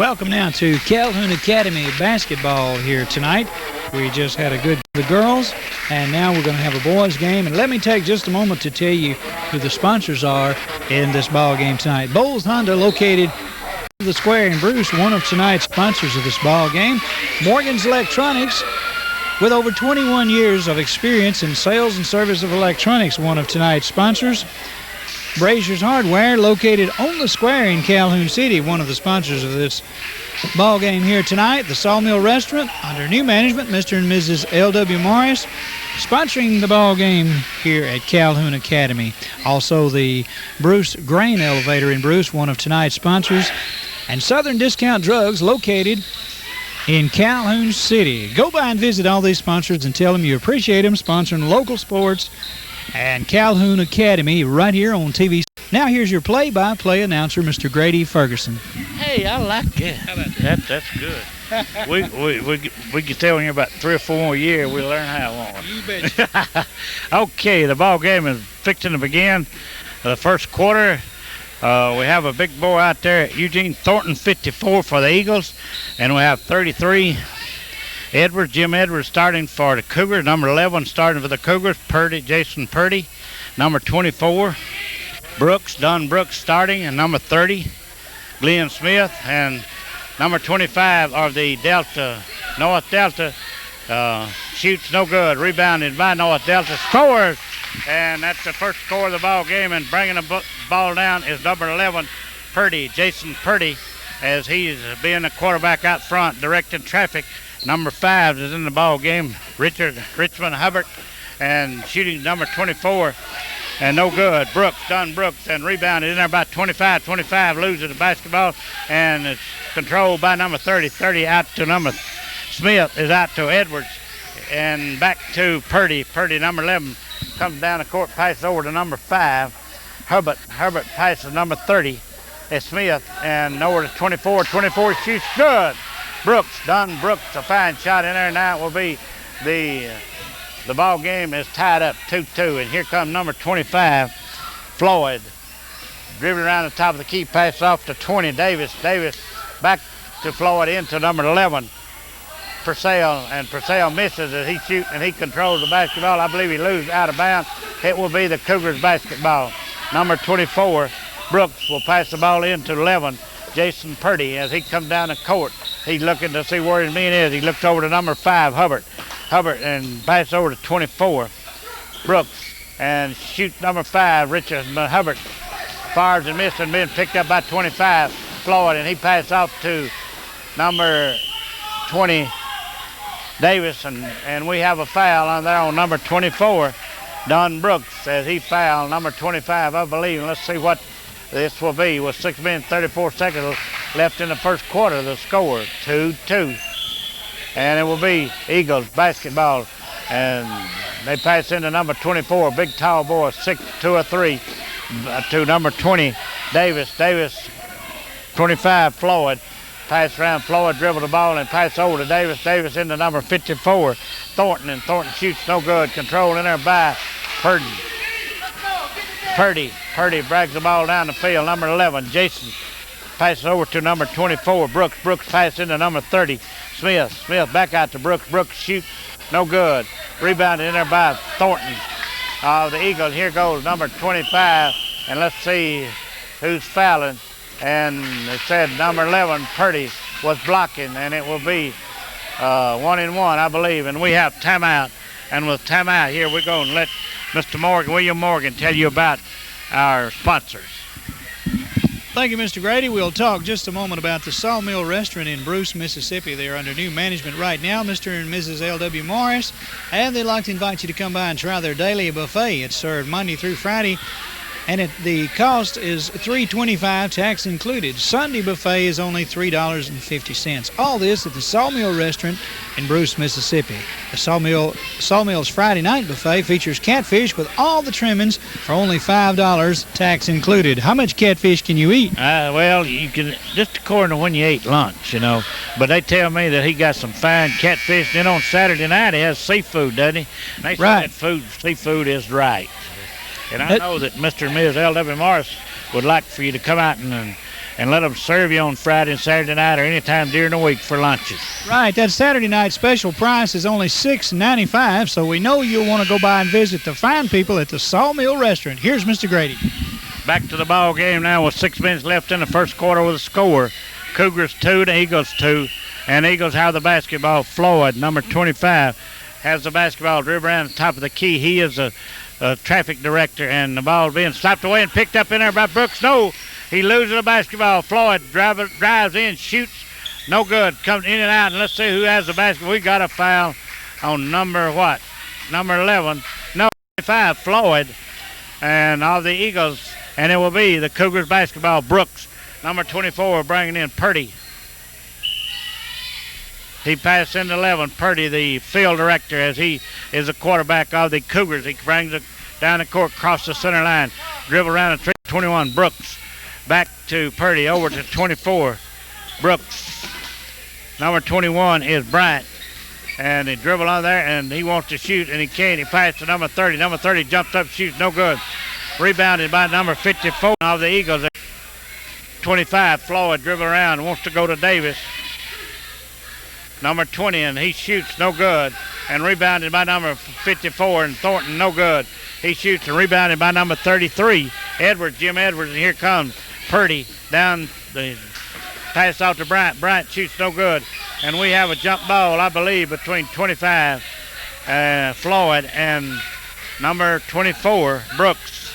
Welcome now to Calhoun Academy basketball here tonight. We just had a good the girls, and now we're going to have a boys game. And let me take just a moment to tell you who the sponsors are in this ball game tonight. Bowles Honda, located in the square in Bruce, one of tonight's sponsors of this ball game. Morgan's Electronics, with over 21 years of experience in sales and service of electronics, one of tonight's sponsors. Brazier's Hardware, located on the square in Calhoun City, one of the sponsors of this ball game here tonight. The Sawmill Restaurant, under new management, Mr. and Mrs. L.W. Morris, sponsoring the ball game here at Calhoun Academy. Also, the Bruce Grain Elevator in Bruce, one of tonight's sponsors. And Southern Discount Drugs, located in Calhoun City. Go by and visit all these sponsors and tell them you appreciate them sponsoring local sports and Calhoun Academy right here on TV. Now here's your play-by-play announcer, Mr. Grady Ferguson. Hey, I like it. How about that? That's good. we can tell in about 3 or 4 more years we learn how on. You bet. Okay, the ball game is fixing to begin. The first quarter, we have a big boy out there, Eugene Thornton, 54 for the Eagles, and we have 33. Jim Edwards starting for the Cougars. Number 11 starting for the Cougars, Jason Purdy. Number 24, Don Brooks starting, and number 30, Glenn Smith. And number 25 of the North Delta, shoots no good. Rebounded by North Delta, scores. And that's the first score of the ball game. And bringing the ball down is number 11, Jason Purdy, as he's being the quarterback out front, directing traffic. Number 5 is in the ball game, Richmond Hubbard, and shooting number 24, and no good. Don Brooks, and rebounded in there about 25. 25 loses the basketball, and it's controlled by number 30. 30 out to number Smith, is out to Edwards, and back to Purdy. Purdy, number 11, comes down the court, passes over to number 5. Hubbard passes number 30. It's Smith, and over to 24. 24 shoots good. Don Brooks, a fine shot in there. Now it will be the ball game is tied up 2-2. And here comes number 25, Floyd, dribbling around the top of the key, pass off to 20, Davis. Davis back to Floyd into number 11, Purcell, and Purcell misses as he shoots and he controls the basketball. I believe he loses out of bounds. It will be the Cougars basketball. Number 24, Brooks, will pass the ball into 11, Jason Purdy, as he comes down the court. He's looking to see where his man is. He looks over to number 5, Hubbard, and passes over to 24, Brooks, and shoots number 5, Richard Hubbard. Fires and misses and being picked up by 25, Floyd, and he passes off to number 20, Davis, and we have a foul on there on number 24, Don Brooks, as he fouled number 25, I believe. Let's see what this will be with 6 minutes, 34 seconds left in the first quarter. The score, 2-2. And it will be Eagles basketball. And they pass into number 24, big tall boy, 6'2" or 3, to number 20, Davis. Davis, 25, Floyd. Pass around, Floyd dribble the ball and pass over to Davis. Davis into number 54, Thornton, and Thornton shoots no good. Control in there by Purdy. Purdy drags the ball down the field. Number 11, Jason, passes over to number 24, Brooks. Brooks passes into number 30, Smith. Smith back out to Brooks. Brooks shoots no good. Rebounded in there by Thornton. The Eagles, here goes number 25, and let's see who's fouling. And it said number 11, Purdy, was blocking, and it will be 1-1, I believe. And we have timeout. And with timeout here, we're going to let Mr. William Morgan, tell you about our sponsors. Thank you, Mr. Grady. We'll talk just a moment about the Sawmill Restaurant in Bruce, Mississippi. They are under new management right now, Mr. and Mrs. L.W. Morris, and they'd like to invite you to come by and try their daily buffet. It's served Monday through Friday, and the cost is $3.25, tax included. Sunday buffet is only $3.50. All this at the Sawmill Restaurant in Bruce, Mississippi. The Sawmill's Friday night buffet features catfish with all the trimmings for only $5, tax included. How much catfish can you eat? Well, you can, just according to when you ate lunch, you know. But they tell me that he got some fine catfish. Then on Saturday night he has seafood, doesn't he? And they say that seafood is right. And I know that Mr. and Ms. L.W. Morris would like for you to come out and and let them serve you on Friday and Saturday night or anytime during the week for lunches. Right, that Saturday night special price is only $6.95, so we know you'll want to go by and visit the fine people at the Sawmill Restaurant. Here's Mr. Grady. Back to the ball game now with 6 minutes left in the first quarter with a score. Cougars 2, the Eagles 2, and Eagles have the basketball. Floyd, number 25, has the basketball dribbled around the top of the key. He is a traffic director, and the ball being slapped away and picked up in there by Brooks. No, he loses the basketball. Floyd drives in, shoots, no good. Comes in and out, and let's see who has the basketball. We got a foul on number 11. No, 25, Floyd, and all the Eagles, and it will be the Cougars basketball. Brooks, number 24, bringing in Purdy. He passed into 11. Purdy, the field director, as he is the quarterback of the Cougars. He brings it down the court, across the center line, dribble around the 21. Brooks back to Purdy, over to 24. Brooks. Number 21 is Bryant. And he dribble on there, and he wants to shoot, and he can't. He passed to number 30. Number 30 jumps up, shoots, no good. Rebounded by number 54 of the Eagles. 25, Floyd, dribble around, wants to go to Davis. Number 20, and he shoots, no good. And rebounded by number 54, and Thornton, no good. He shoots and rebounded by number 33, Edwards, Jim Edwards, and here comes Purdy down the pass out to Bryant. Bryant shoots, no good. And we have a jump ball, I believe, between 25, Floyd, and number 24, Brooks.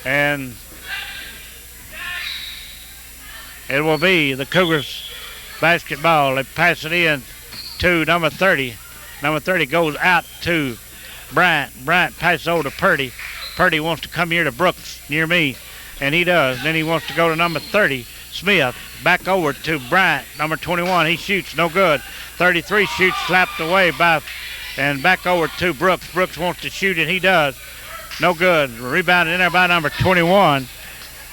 And it will be the Cougars basketball. They pass it in to number 30. Number 30 goes out to Bryant. Bryant passes over to Purdy. Purdy wants to come here to Brooks near me, and he does. Then he wants to go to number 30, Smith. Back over to Bryant, number 21. He shoots, no good. 33 shoots, slapped away by, and back over to Brooks. Brooks wants to shoot, and he does. No good. Rebounded in there by number 21,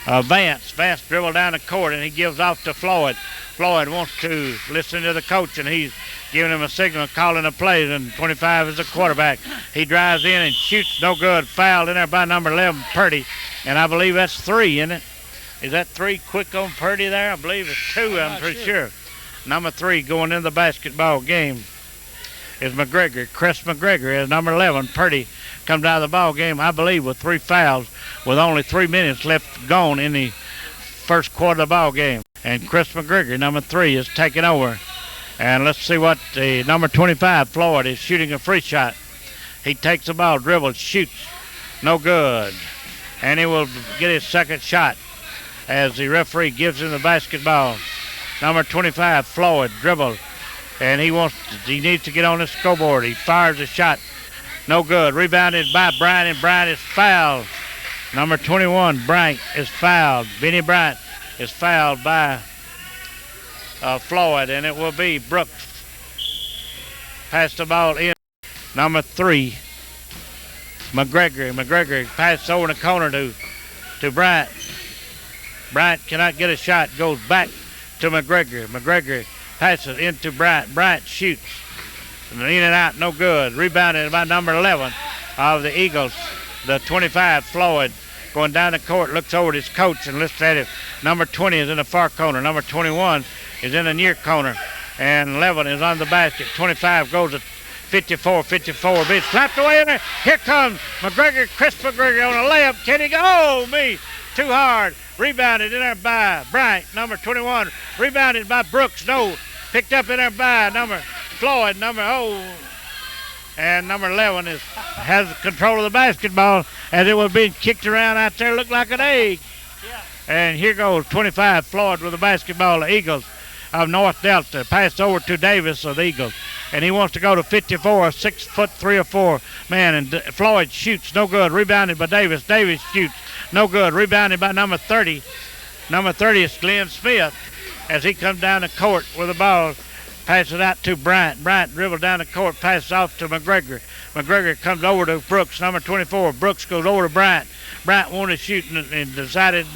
Vance. Vance dribbled down the court, and he gives off to Floyd. Floyd wants to listen to the coach, and he's giving him a signal, calling a play, and 25 is the quarterback. He drives in and shoots, no good. Fouled in there by number 11, Purdy, and I believe that's 3, isn't it? Is that 3 quick on Purdy there? I believe it's 2, I'm pretty sure. Number 3 going in the basketball game is McGregor. Chris McGregor is number 11. Purdy comes out of the ball game, I believe, with 3 fouls, with only 3 minutes left gone in the first quarter of the ball game. And Chris McGregor, number 3, is taking over. And let's see what the number 25, Floyd, is shooting a free shot. He takes the ball, dribbles, shoots, no good. And he will get his second shot as the referee gives him the basketball. Number 25, Floyd, dribbles, and he needs to get on the scoreboard. He fires a shot, no good. Rebounded by Bryant, and Bryant is fouled. Number 21, Bryant, is fouled. Benny Bryant is fouled by Floyd, and it will be Brooks. Pass the ball in. Number 3, McGregor. McGregor passes over in the corner to Bryant. Bryant cannot get a shot. Goes back to McGregor. McGregor passes into Bryant. Bryant shoots. In and out, no good. Rebounded by number 11 of the Eagles. The 25, Floyd, going down the court, looks over at his coach and looks at it. Number 20 is in the far corner. Number 21 is in the near corner. And 11 is on the basket. 25 goes to 54. Being slapped away in there. Here comes McGregor, Chris McGregor on a layup. Can he go? Oh, me. Too hard. Rebounded in there by Bryant, number 21. Rebounded by Brooks. No. Picked up in there by number Floyd, and number 11 has control of the basketball as it was being kicked around out there. Looked like an egg. Yeah. And here goes 25, Floyd with the basketball. The Eagles of North Delta. Passed over to Davis of the Eagles. And he wants to go to 54, 6 foot 3 or 4 man. And Floyd shoots, no good. Rebounded by Davis. Davis shoots, no good. Rebounded by number 30. Number 30 is Glenn Smith as he comes down the court with the ball. Passes it out to Bryant. Bryant dribbles down the court, passes off to McGregor. McGregor comes over to Brooks, number 24. Brooks goes over to Bryant. Bryant wanted to shoot and decided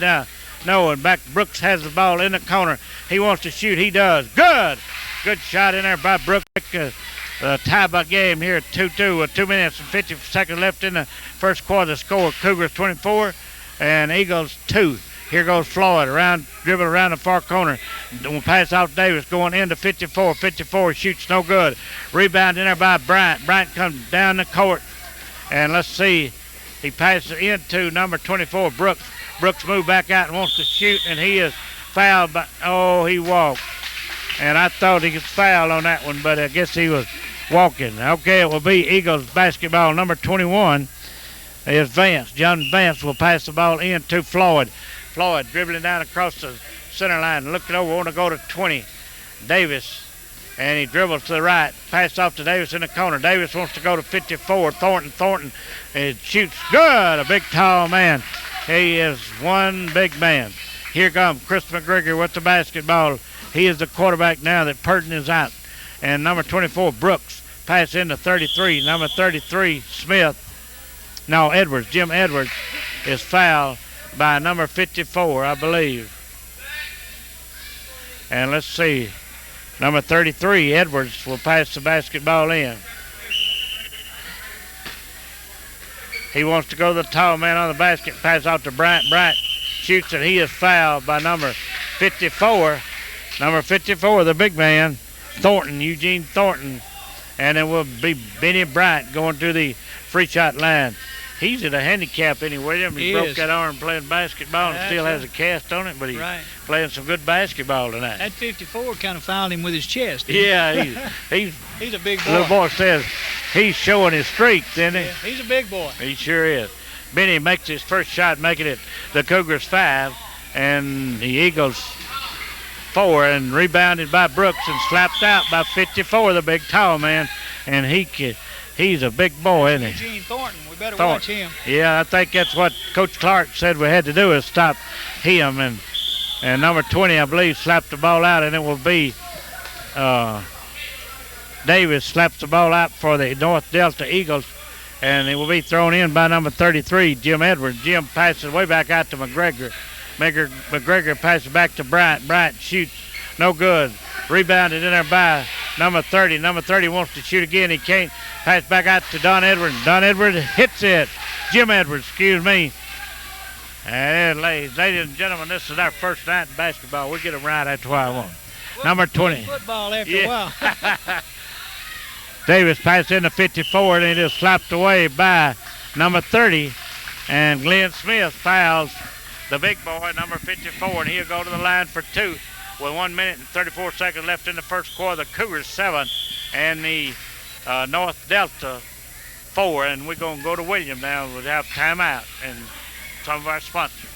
no, and back Brooks has the ball in the corner. He wants to shoot. He does. Good. Good shot in there by Brooks. Tie-ball game here at 2-2 with 2 minutes and 50 seconds left in the first quarter. The score, Cougars 24 and Eagles 2. Here goes Floyd dribbling around the far corner. Pass out Davis going into 54. 54 shoots no good. Rebound in there by Bryant. Bryant comes down the court. And let's see. He passes into number 24, Brooks. Brooks moved back out and wants to shoot, and he is fouled. He walked. And I thought he was fouled on that one, but I guess he was walking. Okay, it will be Eagles basketball. Number 21 is Vance. John Vance will pass the ball in to Floyd. Floyd dribbling down across the center line, looking over, want to go to 20. Davis, and he dribbles to the right. Pass off to Davis in the corner. Davis wants to go to 54. Thornton, it shoots good. A big, tall man. He is one big man. Here comes Chris McGregor with the basketball. He is the quarterback now that Purton is out. And number 24, Brooks, pass into 33. Number 33, Edwards. Jim Edwards is fouled by number 54, I believe. And let's see. Number 33, Edwards, will pass the basketball in. He wants to go to the tall man on the basket. Pass out to Bryant. Bryant shoots and he is fouled by number 54. Number 54, the big man, Eugene Thornton. And it will be Benny Bryant going to the free shot line. He's at a handicap anyway. He broke that arm playing basketball and still has a cast on it, but he's playing some good basketball tonight. That 54 kind of fouled him with his chest. Yeah, he's a big boy. Little boy says he's showing his strength, isn't he? Yeah, he's a big boy. He sure is. Benny makes his first shot, making it the Cougars 5, and the Eagles 4, and rebounded by Brooks and slapped out by 54, the big tall man, and he's a big boy, isn't he? Eugene Thornton, we better watch him. Yeah, I think that's what Coach Clark said we had to do is stop him, and number 20, I believe, slapped the ball out, and it will be Davis slaps the ball out for the North Delta Eagles, and it will be thrown in by number 33, Jim Edwards. Jim passes way back out to McGregor. McGregor passes back to Bryant. Bryant shoots no good. Rebounded in there by number 30. Number 30 wants to shoot again. He can't. Pass back out to Don Edwards. Don Edwards hits it. Jim Edwards, excuse me. And ladies and gentlemen, this is our first night in basketball. We get them right. That's why I won. Number 20. Football after a while. Davis passed into 54, and it is slapped away by number 30. And Glenn Smith fouls the big boy, number 54, and he'll go to the line for 2 with 1 minute and 34 seconds left in the first quarter. The Cougars 7 and the North Delta 4, and we're going to go to William now. We'll have timeout and some of our sponsors.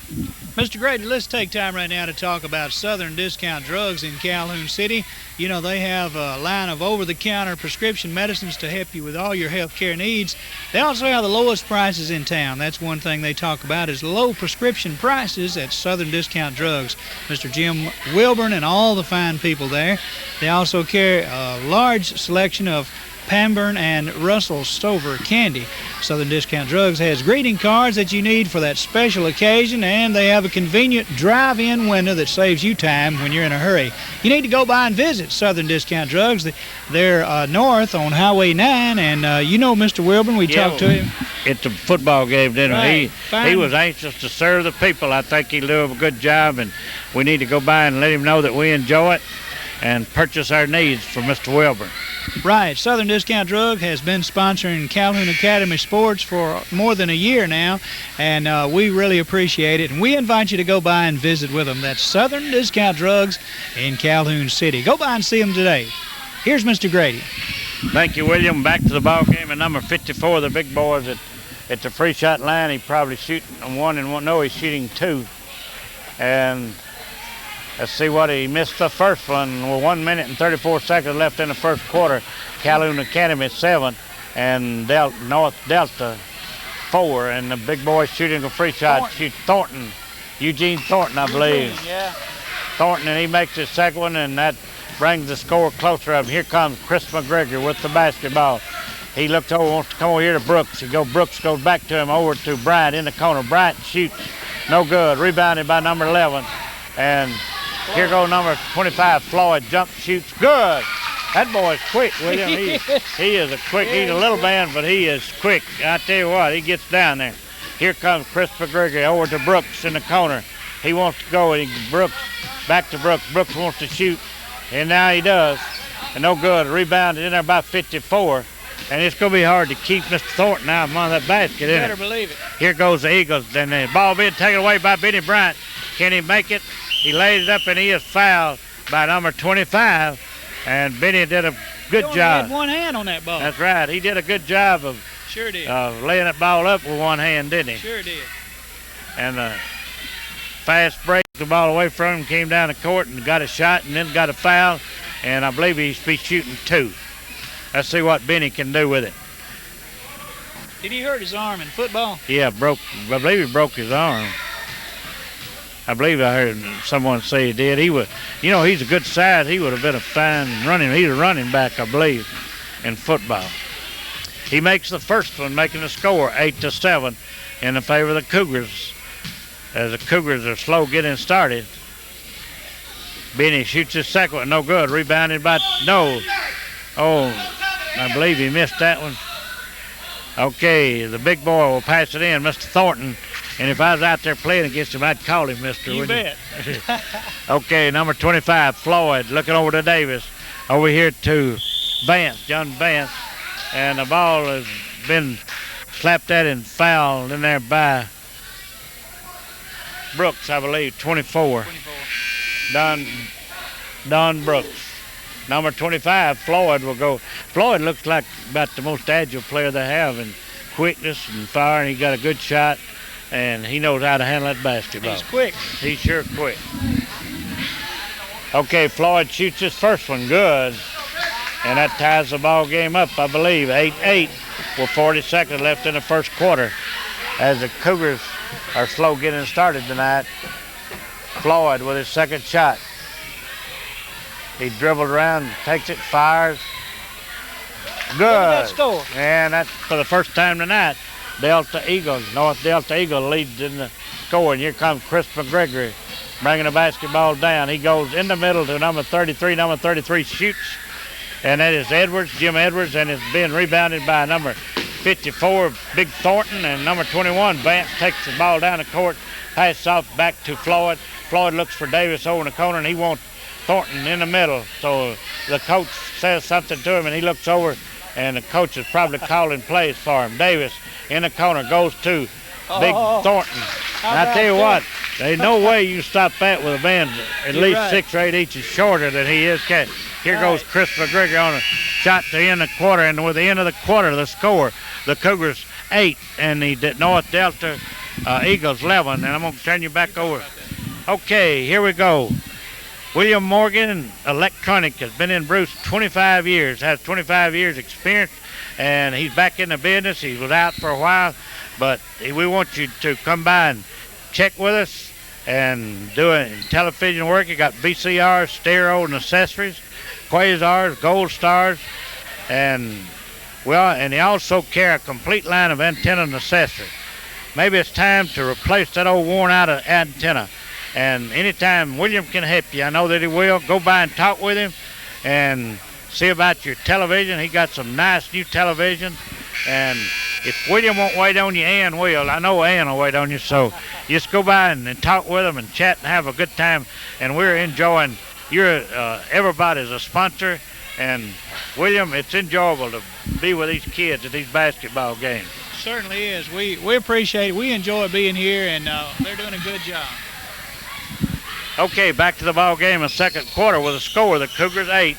Mr. Grady, let's take time right now to talk about Southern Discount Drugs in Calhoun City. You know, they have a line of over-the-counter prescription medicines to help you with all your health care needs. They also have the lowest prices in town. That's one thing they talk about is low prescription prices at Southern Discount Drugs. Mr. Jim Wilburn and all the fine people there. They also carry a large selection of Pamburn and Russell Stover candy. Southern Discount Drugs has greeting cards that you need for that special occasion, and they have a convenient drive-in window that saves you time when you're in a hurry. You need to go by and visit Southern Discount Drugs. They're north on Highway 9, and you know Mr. Wilburn, we talked to him. It's a football game, didn't right. He was anxious to serve the people. I think he'll do a good job, and we need to go by and let him know that we enjoy it and purchase our needs for Mr. Wilburn. Right. Southern Discount Drug has been sponsoring Calhoun Academy Sports for more than a year now, and we really appreciate it. And we invite you to go by and visit with them. That's Southern Discount Drugs in Calhoun City. Go by and see them today. Here's Mr. Grady. Thank you, William. Back to the ball game at number 54, the big boys at the free shot line. He probably shooting one and one. No, he's shooting 2. And let's see what he missed the first one. With 1 minute and 34 seconds left in the first quarter. Calhoun Academy 7 and North Delta 4. And the big boy shooting a free shot. Thornton. Eugene Thornton, I believe. Yeah. Thornton, and he makes his second one, and that brings the score closer up. Here comes Chris McGregor with the basketball. He looks over, wants to come over here to Brooks. Brooks goes back to him, over to Bryant in the corner. Bryant shoots, no good. Rebounded by number 11. And here goes number 25, Floyd. Jump, shoots, good. That boy's quick, William. He is a quick. He's a little man, but he is quick. I tell you what, he gets down there. Here comes Chris McGregor over to Brooks in the corner. He wants to go, and Brooks, back to Brooks. Brooks wants to shoot, and now he does. And no good. Rebounded in there by 54. And it's going to be hard to keep Mr. Thornton out of that basket, isn't it? Better believe it. Here goes the Eagles. Then the ball being taken away by Benny Bryant. Can he make it? He laid it up, and he is fouled by number 25. And Benny did a good He only job. had one hand on that ball. That's right. He did a good job of Sure did. laying that ball up with one hand, didn't he? Sure did. And fast break the ball away from him, came down the court and got a shot and then got a foul. And I believe he's be shooting 2. Let's see what Benny can do with it. Did he hurt his arm in football? Yeah, I believe he broke his arm. I believe I heard someone say he did. He was, he's a good size. He would have been a fine he's a running back, I believe, in football. He makes the first one, making the score 8-7 in the favor of the Cougars. As the Cougars are slow getting started. Benny shoots his second one, no good. Rebounded by, no. Oh, I believe he missed that one. Okay, the big boy will pass it in, Mr. Thornton. And if I was out there playing against him, I'd call him Mr. You bet. Okay, number 25, Floyd, looking over to Davis. Over here to Vance, John Vance. And the ball has been slapped at and fouled in there by Brooks, I believe, 24. Don Brooks. Number 25, Floyd will go. Floyd looks like about the most agile player they have in quickness and fire, and he got a good shot, and he knows how to handle that basketball. He's quick. He's sure quick. Okay, Floyd shoots his first one good, and that ties the ball game up, I believe, 8-8 with 40 seconds left in the first quarter. As the Cougars are slow getting started tonight, Floyd with his second shot. He dribbled around, takes it, fires. Good. Look at that score. And that's for the first time tonight. North Delta Eagle leads in the score. And here comes Chris McGregory bringing the basketball down. He goes in the middle to number 33. Number 33 shoots. And that is Edwards, Jim Edwards, and it's being rebounded by number 54, Big Thornton. And number 21, Vance, takes the ball down the court, passes off back to Floyd. Floyd looks for Davis over in the corner, and he wants Thornton in the middle. So the coach says something to him, and he looks over, and the coach is probably calling plays for him. Davis in the corner goes to Big Thornton. And I tell you what, there's no way you stop that with a man at least right. 6 or 8 inches shorter than he is. Here goes Chris McGregor on a shot to end the quarter, and with the end of the quarter, the score, the Cougars 8 and the North Delta Eagles 11. And I'm going to turn you back over. Okay, here we go. William Morgan, Electronic, has been in Bruce 25 years, has 25 years experience, and he's back in the business. He was out for a while, but we want you to come by and check with us and do television work. You got VCRs, stereo, and accessories, quasars, gold stars, and they also carry a complete line of antenna and accessories. Maybe it's time to replace that old worn-out antenna. And anytime William can help you, I know that he will, go by and talk with him and see about your television. He got some nice new television. And if William won't wait on you, Ann will. I know Ann will wait on you. So just go by and talk with him and chat and have a good time. And we're enjoying everybody's a sponsor. And William, it's enjoyable to be with these kids at these basketball games. Certainly is. We appreciate it. We enjoy being here, and they're doing a good job. Okay, back to the ball game in second quarter with a score. The Cougars 8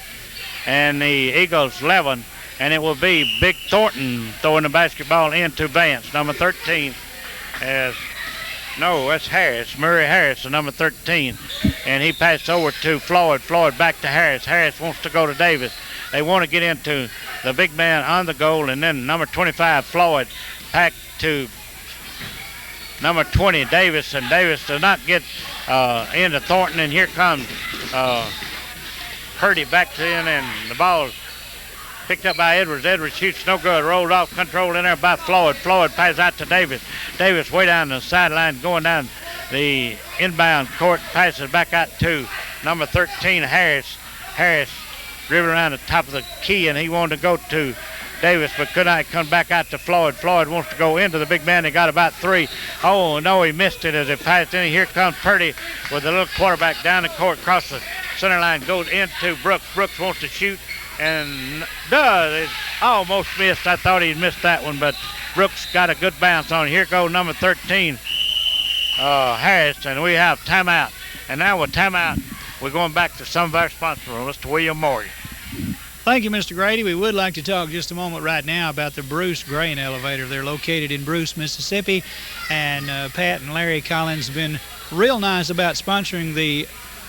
and the Eagles 11. And it will be Big Thornton throwing the basketball into Vance, number 13. That's Harris, Murray Harris, the number 13. And he passed over to Floyd. Floyd back to Harris. Harris wants to go to Davis. They want to get into the big man on the goal. And then number 25, Floyd, back to number 20, Davis. And Davis does not get into Thornton. And here comes Purdy back to in, and the ball picked up by Edwards. Edwards shoots no good. Rolled off, controlled in there by Floyd. Floyd passes out to Davis. Davis way down the sideline, going down the inbound court. Passes back out to number 13, Harris. Harris dribbling around the top of the key, and he wanted to go to Davis, but could not come back out to Floyd. Floyd wants to go into the big man. He got about 3. Oh, no, he missed it as it passed in. Here comes Purdy with the little quarterback down the court, across the center line, goes into Brooks. Brooks wants to shoot and does. It almost missed. I thought he'd missed that one, but Brooks got a good bounce on it. Here goes number 13, Harris, and we have timeout. And now with timeout, we're going back to some of our sponsors, Mr. William Morgan. Thank you, Mr. Grady. We would like to talk just a moment right now about the Bruce Grain Elevator. They're located in Bruce, Mississippi, and Pat and Larry Collins have been real nice about sponsoring the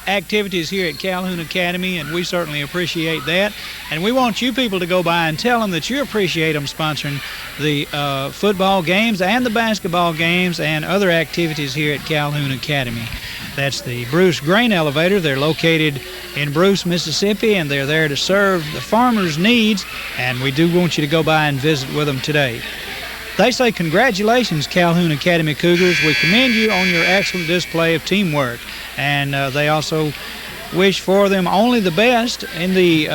activities here at Calhoun Academy, and we certainly appreciate that. And we want you people to go by and tell them that you appreciate them sponsoring the football games and the basketball games and other activities here at Calhoun Academy. That's the Bruce Grain Elevator. They're located in Bruce, Mississippi, and they're there to serve the farmers' needs, and we do want you to go by and visit with them today. They say, congratulations, Calhoun Academy Cougars. We commend you on your excellent display of teamwork. And they also wish for them only the best in the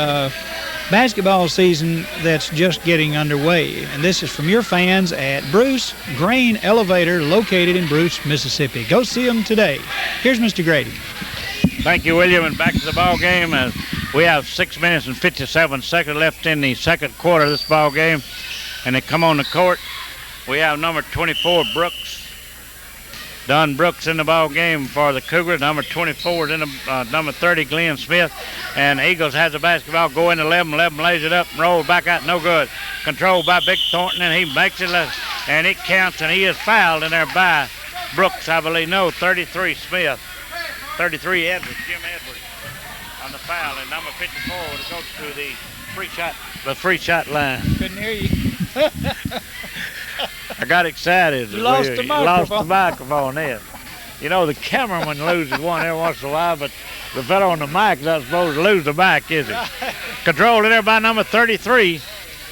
basketball season that's just getting underway. And this is from your fans at Bruce Grain Elevator, located in Bruce, Mississippi. Go see them today. Here's Mr. Grady. Thank you, William, and back to the ball game. As we have 6 minutes and 57 seconds left in the second quarter of this ball game, and they come on the court. We have number 24, Brooks. Don Brooks in the ball game for the Cougars. Number 24 is in the number 30, Glenn Smith. And Eagles has the basketball, go in 11. 11 lays it up and rolls back out, no good. Controlled by Big Thornton, and he makes it, and it counts, and he is fouled in there by Brooks, I believe. No, 33 Smith. 33 Edwards, Jim Edwards on the foul, and number 54 will go to the free shot line. Couldn't hear you. I got excited. You lost the microphone. Lost the microphone there. You know, the cameraman loses one every once in a while, but the fellow on the mic is not supposed to lose the mic, is he? Controlled in there by number 33,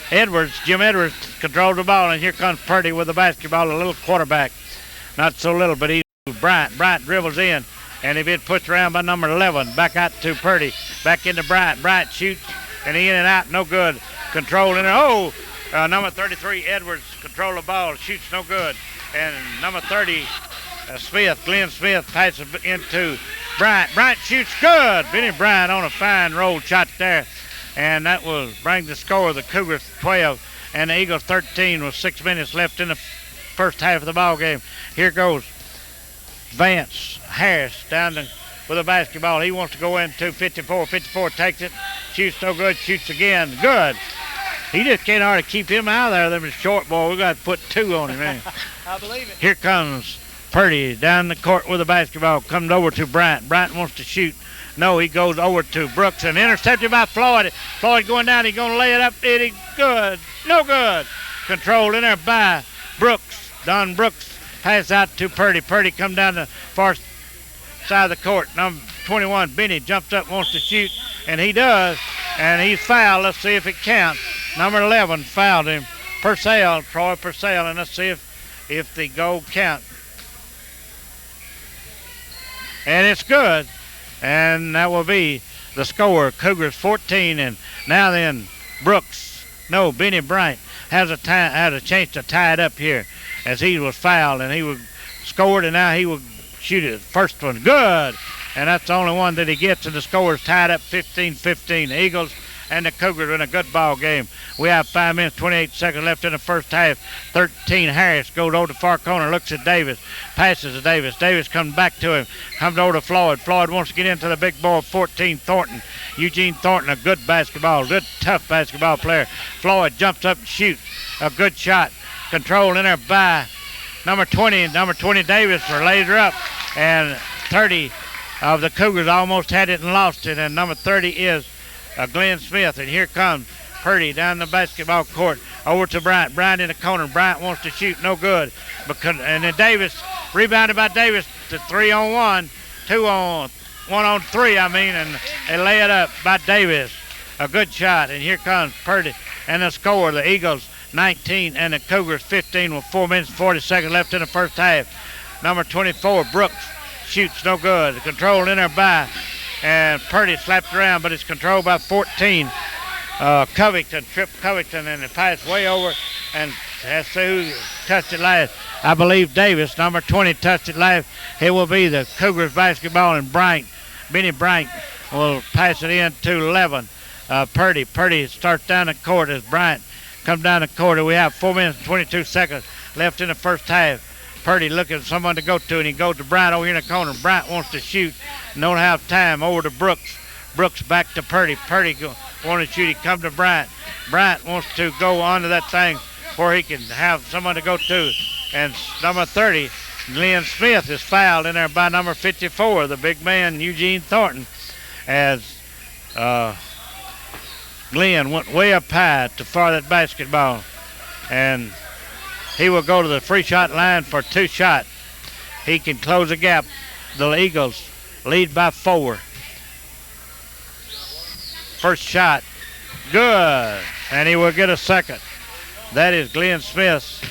Edwards. Jim Edwards controls the ball, and here comes Purdy with the basketball, a little quarterback. Not so little, but he's Bryant. Bryant dribbles in, and he's been pushed around by number 11. Back out to Purdy. Back into Bryant. Bryant shoots, and he in and out, no good. Controlled in there. Oh! Number 33, Edwards, control the ball, shoots no good. And number 30, Smith, Glenn Smith, passes into Bryant. Bryant shoots good. Benny Bryant on a fine roll shot there. And that will bring the score of the Cougars 12 and the Eagles 13 with 6 minutes left in the first half of the ball game. Here goes Vance Harris down with a basketball. He wants to go into 54. 54 takes it, shoots no good, shoots again, good. He just can't hardly keep him out of there. Them short boy. We got to put 2 on him, man. I believe it. Here comes Purdy down the court with the basketball. Comes over to Bryant. Bryant wants to shoot. No, he goes over to Brooks and intercepted by Floyd. Floyd going down. He's going to lay it up. It is good. No good. Controlled in there by Brooks. Don Brooks pass out to Purdy. Purdy come down the far side of the court. Number 21, Benny jumps up, wants to shoot, and he does. And he's fouled. Let's see if it counts. Number 11 fouled him. Purcell, Troy Purcell, and let's see if the goal count. And it's good. And that will be the score. Cougars 14, and now then Benny Bryant has a chance to tie it up here as he was fouled, and he was scored, and now he will shoot it. First one, good. And that's the only one that he gets, and the score is tied up 15-15. The Eagles and the Cougars in a good ball game. We have 5 minutes, 28 seconds left in the first half. 13, Harris goes over the far corner, looks at Davis, passes to Davis. Davis comes back to him, comes over to Floyd. Floyd wants to get into the big boy, 14, Thornton. Eugene Thornton, a good tough basketball player. Floyd jumps up and shoots. A good shot. Controlled in there by number 20. Number 20, Davis, lays her up. And 30 of the Cougars almost had it and lost it. And number 30 is Glenn Smith. And here comes Purdy down the basketball court over to Bryant. Bryant in the corner. Bryant wants to shoot. No good. And then Davis, rebounded by Davis to 3-on-1. 1-on-3, and they lay it up by Davis. A good shot. And here comes Purdy. And the score, the Eagles 19 and the Cougars 15 with 4 minutes 40 seconds left in the first half. Number 24, Brooks, shoots no good. Controlled in there by, and Purdy slapped around, but it's controlled by 14 Covington, tripped Covington, and it passed way over. And let's see who touched it last. I believe Davis, number 20, touched it last. It will be the Cougars basketball, and Benny Bryant will pass it in to 11. Purdy. Purdy starts down the court as Bryant comes down the court. We have 4 minutes and 22 seconds left in the first half. Purdy looking for someone to go to, and he goes to Bryant over here in the corner. Bryant wants to shoot. Don't have time. Over to Brooks. Brooks back to Purdy. Purdy wants to shoot. He comes to Bryant. Bryant wants to go onto that thing where he can have someone to go to. And number 30, Glenn Smith, is fouled in there by number 54, the big man, Eugene Thornton, as Glenn went way up high to fire that basketball. And he will go to the free shot line for 2 shots. He can close the gap. The Eagles lead by 4. First shot, good, and he will get a second. That is Glenn Smith,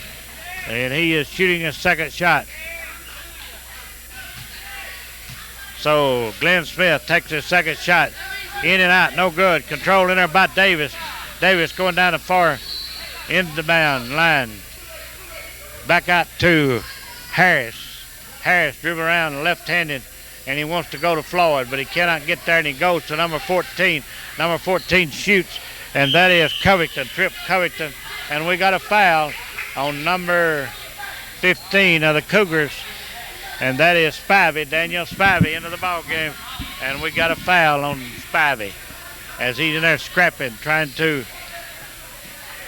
and he is shooting his second shot. So Glenn Smith takes his second shot. In and out, no good. Control in there by Davis. Davis going down the far end of the bound line. Back out to Harris. Harris dribble around left-handed, and he wants to go to Floyd, but he cannot get there, and he goes to number 14. Number 14 shoots, and that is Covington, Trip Covington. And we got a foul on number 15 of the Cougars, and that is Spivey, Daniel Spivey, into the ball game. And we got a foul on Spivey as he's in there scrapping, trying to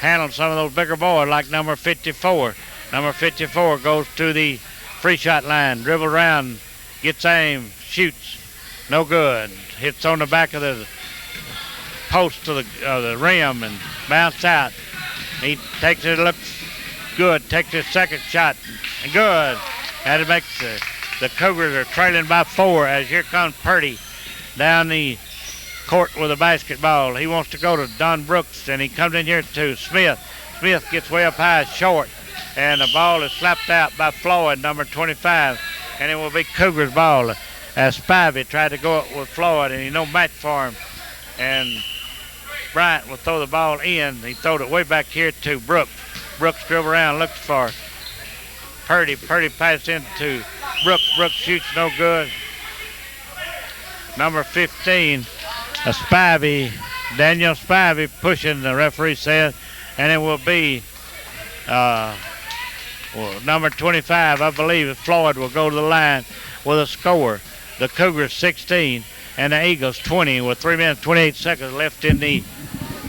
handle some of those bigger boys like number 54. Number 54 goes to the free shot line, dribble around, gets aim, shoots, no good. Hits on the back of the post to the rim and bounce out. He takes it, looks good, takes his second shot, and good. And it makes the Cougars are trailing by 4 as here comes Purdy down the court with a basketball. He wants to go to Don Brooks, and he comes in here to Smith. Smith gets way up high, short, and the ball is slapped out by Floyd, number 25, and it will be Cougars ball as Spivey tried to go up with Floyd, and he no match for him. And Bryant will throw the ball in. He throwed it way back here to Brooks. Brooks dribble around, looks for Purdy. Purdy passed into Brooks. Brooks shoots no good. Number 15, Spivey, Daniel Spivey pushing, the referee says, and it will be number 25, I believe, Floyd will go to the line with a score. The Cougars 16 and the Eagles 20 with 3 minutes 28 seconds left in the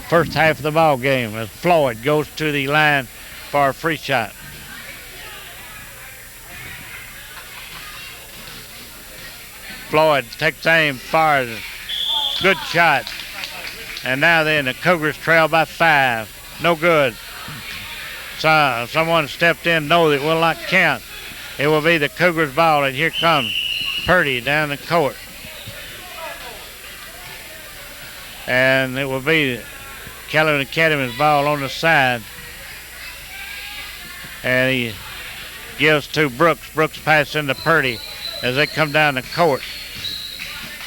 first half of the ball game as Floyd goes to the line for a free shot. Floyd takes aim, fires, good shot. And now then the Cougars trail by 5. No good. So, someone stepped in, no, it will not count. It will be the Cougars ball, and here comes Purdy down the court. And it will be Calhoun Academy's ball on the side. And he gives to Brooks. Brooks passes into Purdy as they come down the court.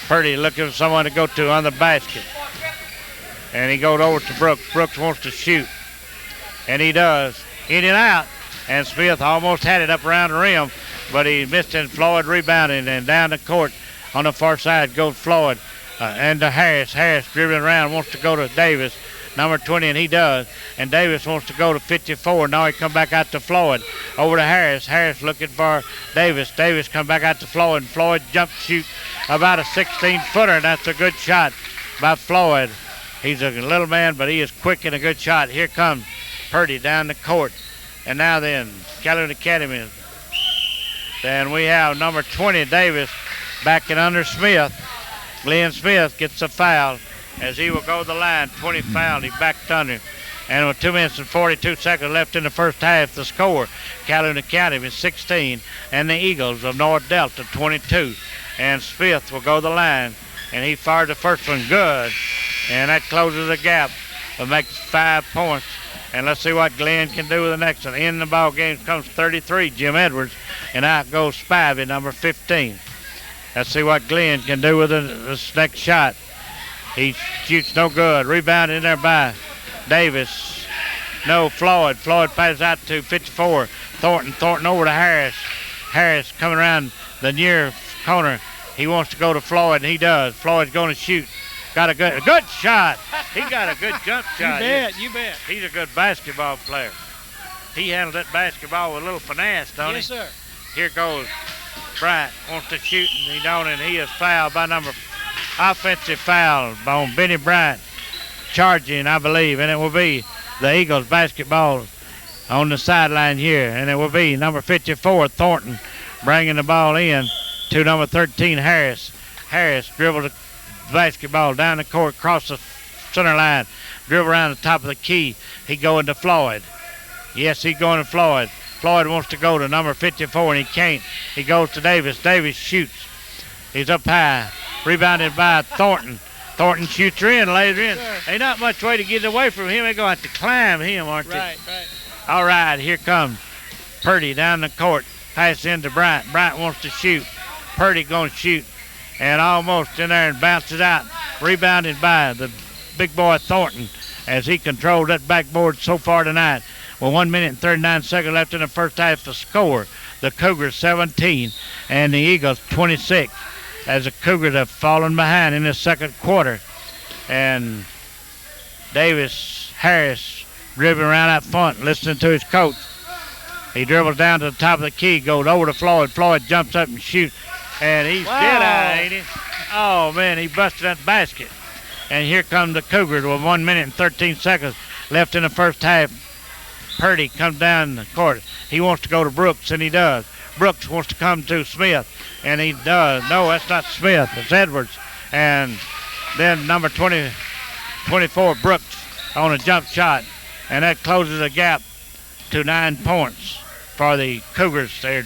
Purdy looking for someone to go to on the basket. And he goes over to Brooks. Brooks wants to shoot. And he does. In and out. And Smith almost had it up around the rim, but he missed it. Floyd rebounding, and down the court on the far side goes Floyd. And to Harris. Harris dribbling around, wants to go to Davis, number 20, and he does. And Davis wants to go to 54. Now he come back out to Floyd. Over to Harris. Harris looking for Davis. Davis come back out to Floyd. And Floyd jump shoot about a 16-footer, and that's a good shot by Floyd. He's a little man, but he is quick and a good shot. Here comes Purdy down the court. And now then, Calhoun Academy. Then we have number 20, Davis, backing under Smith. Glenn Smith gets a foul as he will go to the line. 20 fouled, he backed under. And with 2 minutes and 42 seconds left in the first half, the score, Calhoun Academy 16, and the Eagles of North Delta 22. And Smith will go to the line, and he fired the first one good. And that closes the gap. It makes 5 points. And let's see what Glenn can do with the next one. In the ball game comes 33, Jim Edwards, and out goes Spivey, number 15. Let's see what Glenn can do with this next shot. He shoots no good. Rebound in there by Davis. No, Floyd. Floyd passes out to 54. Thornton over to Harris. Harris coming around the near corner. He wants to go to Floyd, and he does. Floyd's going to shoot. Got a good shot. He got a good jump shot. You bet. He's a good basketball player. He handled that basketball with a little finesse, don't he? Yes, sir. Here goes Bryant. Wants to shoot, and he don't, and he is fouled by offensive foul on Benny Bryant. Charging, I believe, and it will be the Eagles basketball on the sideline here, and it will be number 54, Thornton, bringing the ball in to number 13, Harris. Harris dribbled the basketball down the court, across the center line, dribble around the top of the key. He going to Floyd. Yes, he's going to Floyd. Floyd wants to go to number 54, and he can't. He goes to Davis. Davis shoots. He's up high. Rebounded by Thornton. Thornton shoots her in, lays her in. Sure. Ain't not much way to get away from him. They're going to have to climb him, aren't they? Right. All right, here comes Purdy down the court. Pass into Bryant. Bryant wants to shoot. Purdy going to shoot. And almost in there and bounces out. Rebounded by the big boy Thornton as he controlled that backboard so far tonight. Well, 1 minute and 39 seconds left in the first half. The score, the Cougars 17 and the Eagles 26, as the Cougars have fallen behind in the second quarter. And Harris dribbling around out front, listening to his coach. He dribbles down to the top of the key, goes over to Floyd. Floyd jumps up and shoots. And he's dead-eye, ain't he? Oh, man, he busted that basket. And here come the Cougars with 1 minute and 13 seconds left in the first half. Purdy comes down the court. He wants to go to Brooks, and he does. Brooks wants to come to Smith, and he does. No, that's not Smith. It's Edwards. And then number 24, Brooks, on a jump shot. And that closes the gap to 9 points for the Cougars. They're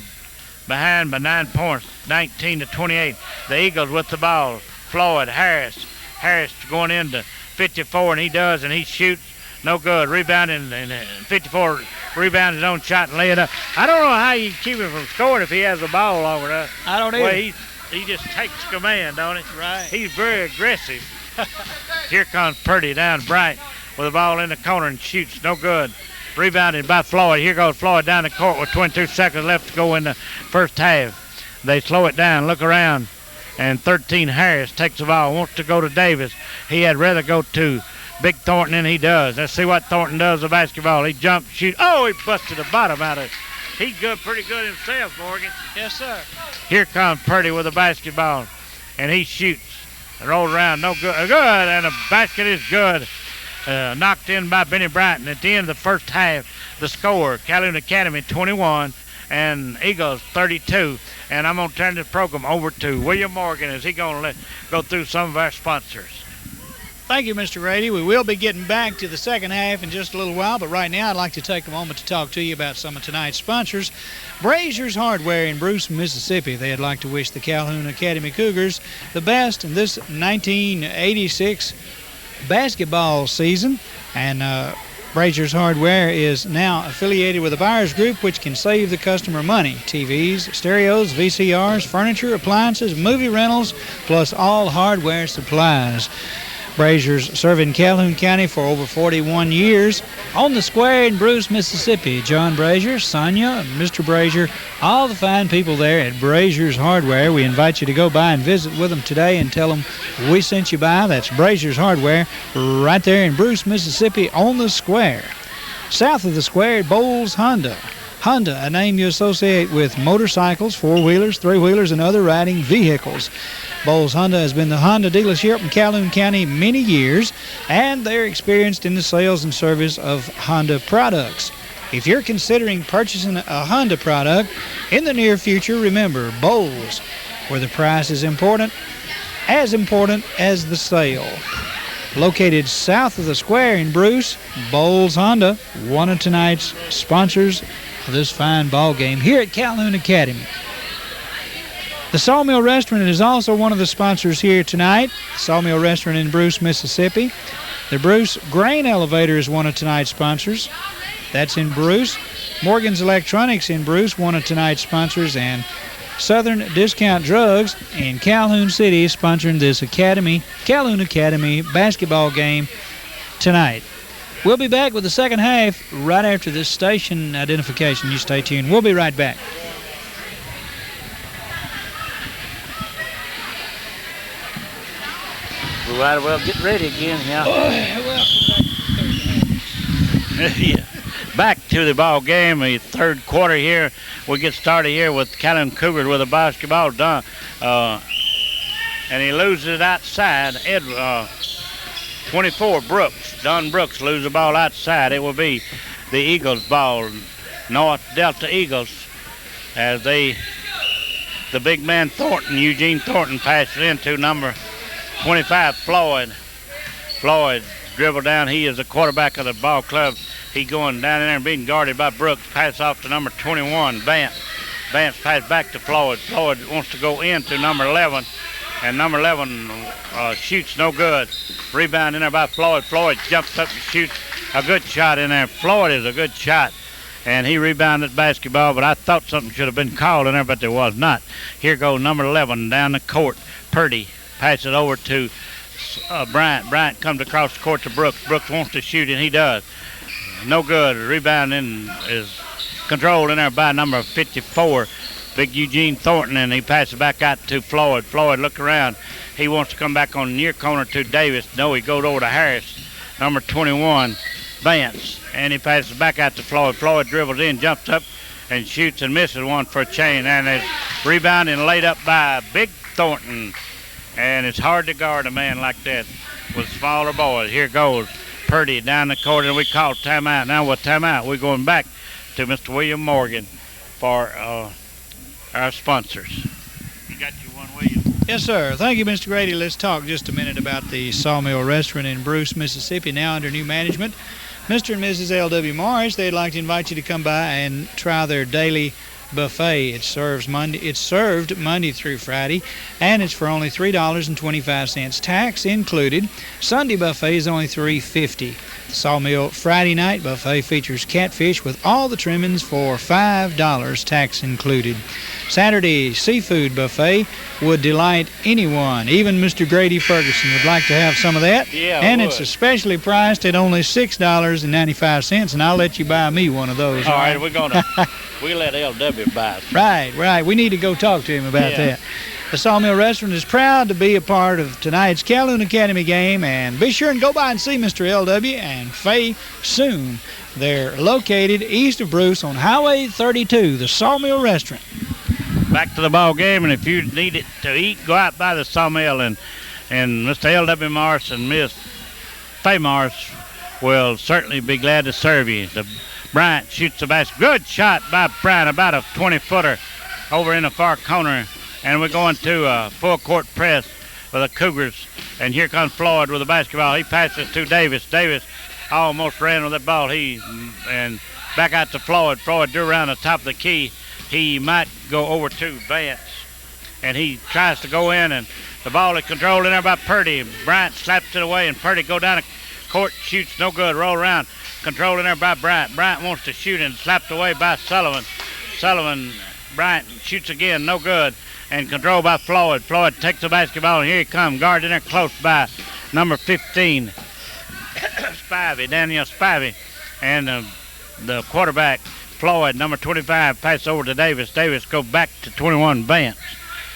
behind by 9 points, 19-28. The Eagles with the ball. Floyd, Harris going into 54, and he does, and he shoots. No good. Rebounding, and 54 rebounds his own shot and lay it up. I don't know how you keep him from scoring if he has the ball long enough. I don't either. Well, he just takes command, don't he? Right. He's very aggressive. Here comes Purdy down Bright with the ball in the corner and shoots. No good. Rebounded by Floyd. Here goes Floyd down the court with 22 seconds left to go in the first half. They slow it down, look around, and 13 Harris takes the ball, wants to go to Davis. He had rather go to Big Thornton, and he does. Let's see what Thornton does with the basketball. He jumps, shoots. Oh, he busted the bottom out of it. He's pretty good himself, Morgan. Yes, sir. Here comes Purdy with the basketball, and he shoots. Rolls around, no good. Good, and the basket is good. Knocked in by Benny Bryant. And at the end of the first half, the score, Calhoun Academy 21 and Eagles 32. And I'm going to turn this program over to William Morgan as he's going to go through some of our sponsors. Thank you, Mr. Rady. We will be getting back to the second half in just a little while, but right now I'd like to take a moment to talk to you about some of tonight's sponsors. Brazier's Hardware in Bruce, Mississippi. They'd like to wish the Calhoun Academy Cougars the best in this 1986 basketball season. And Brazier's Hardware is now affiliated with the Buyers Group, which can save the customer money. TVs, stereos, VCRs, furniture, appliances, movie rentals, plus all hardware supplies. Brazier's serving Calhoun County for over 41 years. On the square in Bruce, Mississippi, John Brazier, Sonia, Mr. Brazier, all the fine people there at Brazier's Hardware. We invite you to go by and visit with them today and tell them we sent you by. That's Brazier's Hardware right there in Bruce, Mississippi on the square. South of the square, Bowles Honda. Honda, a name you associate with motorcycles, four-wheelers, three-wheelers, and other riding vehicles. Bowles Honda has been the Honda dealership in Calhoun County many years, and they're experienced in the sales and service of Honda products. If you're considering purchasing a Honda product in the near future, remember Bowles, where the price is important as the sale. Located south of the square in Bruce, Bowles Honda, one of tonight's sponsors of this fine ball game here at Calhoun Academy. The Sawmill Restaurant is also one of the sponsors here tonight. Sawmill Restaurant in Bruce, Mississippi. The Bruce Grain Elevator is one of tonight's sponsors. That's in Bruce. Morgan's Electronics in Bruce, one of tonight's sponsors. And Southern Discount Drugs in Calhoun City is sponsoring this Calhoun Academy basketball game tonight. We'll be back with the second half right after this station identification. You stay tuned. We'll be right back. We might as well get ready again, yeah. Yeah. Back to the ball game, the third quarter here. We get started here with Calhoun Cougars with a basketball done. And he loses it outside. 24, Brooks. Don Brooks loses the ball outside. It will be the Eagles ball, North Delta Eagles, as the big man Thornton, Eugene Thornton, passes into number 25, Floyd. Floyd dribble down. He is the quarterback of the ball club. He going down in there and being guarded by Brooks. Pass off to number 21, Vance. Vance pass back to Floyd. Floyd wants to go into number 11, and number 11 shoots no good. Rebound in there by Floyd. Floyd jumps up and shoots a good shot in there. Floyd is a good shot, and he rebounded basketball, but I thought something should have been called in there, but there was not. Here goes number 11 down the court. Purdy passes over to Bryant. Bryant comes across the court to Brooks. Brooks wants to shoot, and he does. No good. Rebound is controlled in there by number 54, big Eugene Thornton, and he passes back out to Floyd. Floyd look around. He wants to come back on the near corner to Davis. No, he goes over to Harris. Number 21, Vance, and he passes back out to Floyd. Floyd dribbles in, jumps up, and shoots and misses one for a chain, and is rebounded and laid up by big Thornton. And it's hard to guard a man like that with smaller boys. Here goes Purdy down the court, and we call timeout. Now with timeout, we're going back to Mr. William Morgan for our sponsors. You got you one, William? Yes, sir. Thank you, Mr. Grady. Let's talk just a minute about the Sawmill Restaurant in Bruce, Mississippi, now under new management. Mr. and Mrs. L.W. Morris, they'd like to invite you to come by and try their daily buffet. It's served Monday through Friday, and it's for only $3.25, tax included. Sunday buffet is only $3.50. Sawmill Friday night buffet features catfish with all the trimmings for $5, tax included. Saturday seafood buffet would delight anyone. Even Mr. Grady Ferguson would like to have some of that. Yeah, and it's especially priced at only $6.95, and I'll let you buy me one of those. All right, we'll let LW buy it. Right. We need to go talk to him about that. The Sawmill Restaurant is proud to be a part of tonight's Calhoun Academy game, and be sure and go by and see Mr. LW and Faye soon. They're located east of Bruce on Highway 32, the Sawmill Restaurant. Back to the ball game, and if you need it to eat, go out by the Sawmill, and Mr. L.W. Morris and Miss Faye Morris will certainly be glad to serve you. The Bryant shoots the basket. Good shot by Bryant, about a 20-footer over in the far corner. And we're going to a full court press for the Cougars. And here comes Floyd with the basketball. He passes to Davis. Davis almost ran with that ball. And back out to Floyd. Floyd drew around the top of the key. He might go over to Vance. And he tries to go in, and the ball is controlled in there by Purdy. Bryant slaps it away, and Purdy go down the court, shoots no good, roll around. Controlled in there by Bryant. Bryant wants to shoot and slapped away by Sullivan. Bryant shoots again, no good. And controlled by Floyd. Floyd takes the basketball, and here he comes. Guard in there close by number 15, Spivey, Daniel Spivey. And the quarterback, Floyd, number 25, pass over to Davis. Davis goes back to 21, Vance.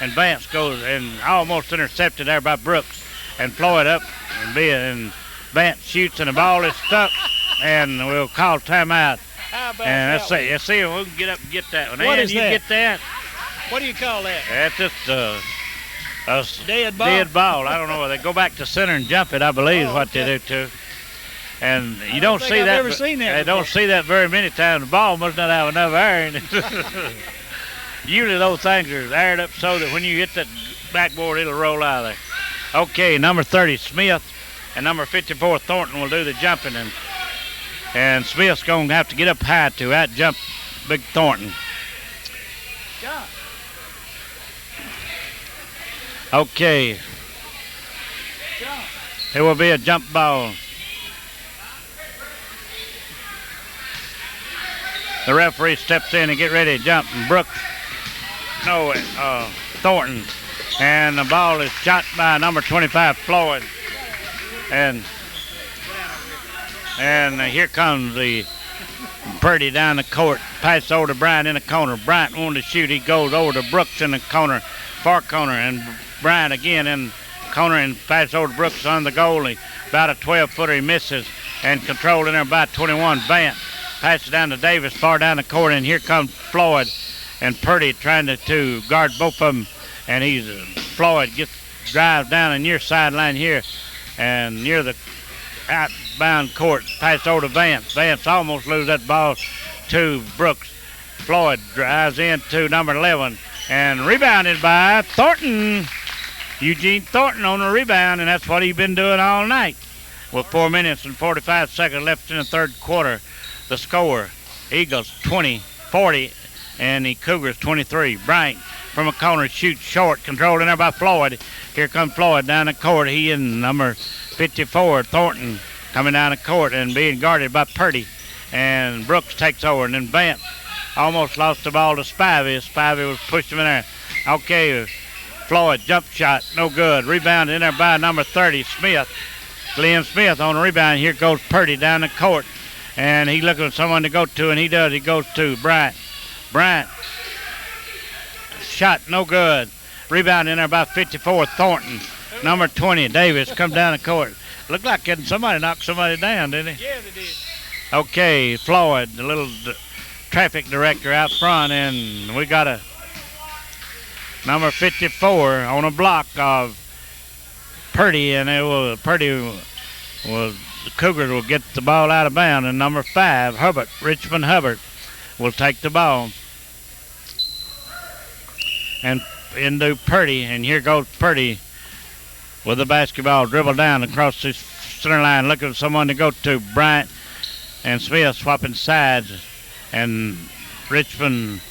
And Vance goes and almost intercepted there by Brooks. And Floyd up, and Vance shoots, and the ball is stuck. And we'll call timeout. How about and that let's see if we can get up and get that one. What and is you that? Get that? What do you call that? That's just a Dead ball? Dead ball. I don't know. They go back to center and jump it, I believe, is what they do too. And you don't see that. I've never seen that. I don't see that very many times. The ball must not have enough air in it. Usually those things are aired up so that when you hit that backboard, it'll roll out of there. Okay, number 30, Smith, and number 54, Thornton will do the jumping, and Smith's going to have to get up high to out-jump big Thornton. Jump. Okay. It will be a jump ball. The referee steps in and get ready to jump, and Brooks Thornton. And the ball is shot by number 25, Floyd. And here comes the Purdy down the court. Pass over to Bryant in the corner. Bryant wanted to shoot. He goes over to Brooks in the corner, far corner. And Bryant again in corner and pass over to Brooks on the goalie. About a 12-footer. He misses. And controlled in there by 21, Vance. Passes down to Davis, far down the court. And here comes Floyd and Purdy trying to guard both of them. And Floyd drives down the near sideline here and near the outbound court. Pass over to Vance. Vance almost loses that ball to Brooks. Floyd drives into number 11 and rebounded by Thornton. Eugene Thornton on the rebound, and that's what he's been doing all night. With 4 minutes and 45 seconds left in the third quarter, the score, Eagles 20-40 and the Cougars 23. Bryant from a corner shoots short, controlled in there by Floyd. Here comes Floyd down the court. He and number 54, Thornton, coming down the court and being guarded by Purdy. And Brooks takes over, and then Vance almost lost the ball to Spivey. Spivey was pushed him in there. Okay, Floyd, jump shot, no good. Rebound in there by number 30, Smith. Glenn Smith on the rebound. Here goes Purdy down the court. And he's looking for someone to go to, and he does. He goes to Bryant. Bryant. Shot, no good. Rebound in there by 54, Thornton. Number 20, Davis, come down the court. Looked like somebody knocked somebody down, didn't he? Yeah, they did. Okay, Floyd, the little traffic director out front, and we got a number 54 on a block of Purdy, and the Cougars will get the ball out of bounds, and number 5, Hubbard, Richmond Hubbard, will take the ball. And into Purdy, and here goes Purdy with the basketball, dribble down across the center line, looking for someone to go to. Bryant and Smith swapping sides, and Richmond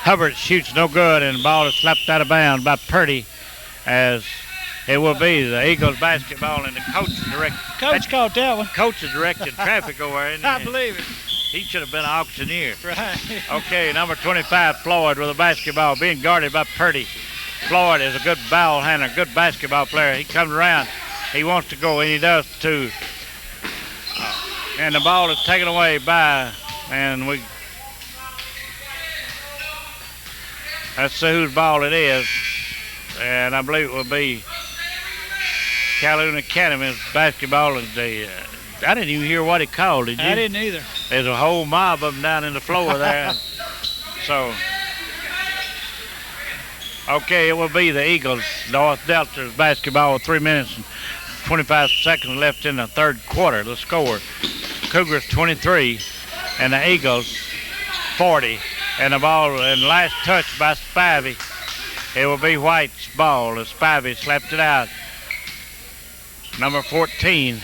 Hubbard shoots no good, and the ball is slapped out of bounds by Purdy, as it will be the Eagles basketball, and the coach caught that one. Coach is directing traffic over there, isn't he? I believe it. He should have been an auctioneer. Right. Okay, number 25, Floyd, with the basketball, being guarded by Purdy. Floyd is a good ball handler, good basketball player. He comes around. He wants to go, and he does too. And the ball is taken away by, and let's see whose ball it is. And I believe it will be Calhoun Academy's basketball. I didn't even hear what he called, did you? I didn't either. There's a whole mob of them down in the floor there. So, okay, it will be the Eagles, North Delta's basketball with 3 minutes and 25 seconds left in the third quarter. The score, Cougars 23 and the Eagles 40. And the ball, and last touch by Spivey. It will be White's ball as Spivey slapped it out. Number 14,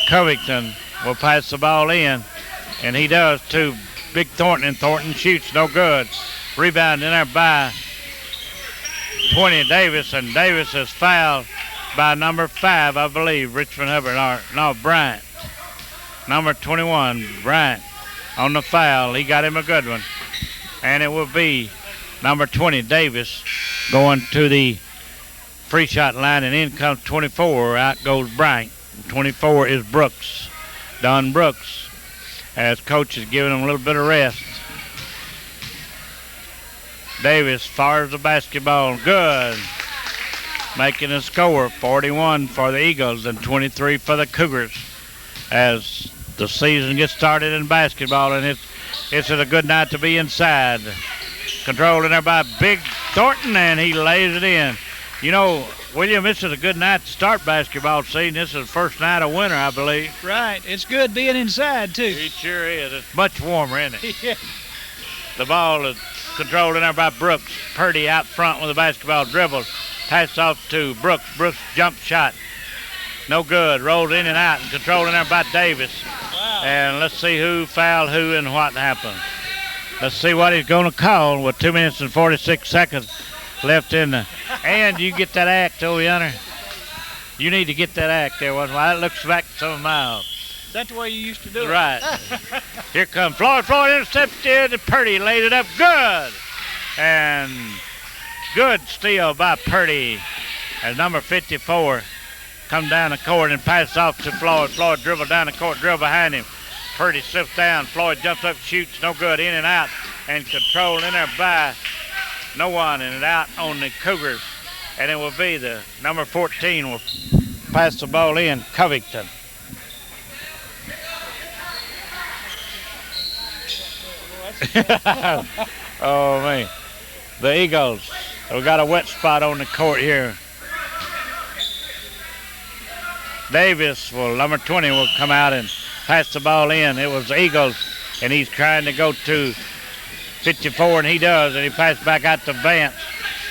Covington, will pass the ball in, and he does to Big Thornton, and Thornton shoots no good. Rebound in there by 20, Davis, and Davis is fouled by number 5, I believe, Richmond Hubbard, no, Bryant. Number 21, Bryant, on the foul. He got him a good one. And it will be number 20, Davis, going to the free shot line, and in comes 24. Out goes Bryant. 24 is Brooks. Don Brooks, as coach is giving him a little bit of rest. Davis fires the basketball. Good. Making a score, 41 for the Eagles and 23 for the Cougars, as the season gets started in basketball, and it's a good night to be inside. Controlled in there by Big Thornton, and he lays it in. You know, William, this is a good night to start basketball season. This is the first night of winter, I believe. Right. It's good being inside, too. It sure is. It's much warmer, isn't it? Yeah. The ball is controlled in there by Brooks. Purdy out front with the basketball, dribbles. Pass off to Brooks. Brooks jump shot. No good. Rolls in and out, and controlled in there by Davis. Wow. And let's see who fouled who and what happened. Let's see what he's going to call with 2 minutes and 46 seconds left in the. And you get that act over yonder. You need to get that act there once in a while. It looks back some miles. Is that the way you used to do it? Right. Here comes Floyd. Floyd intercepted. Purdy laid it up good. And good steal by Purdy as number 54 come down the court and pass off to Floyd. Floyd dribble down the court, dribble behind him. Purdy slips down. Floyd jumps up, shoots, no good, in and out, and control in there by no one, and out on the Cougars. And it will be the number 14 will pass the ball in, Covington. Oh, man. The Eagles, we got a wet spot on the court here. Davis, number 20, will come out and pass the ball in. It was the Eagles, and he's trying to go to 54, and he does, and he passes back out to Vance.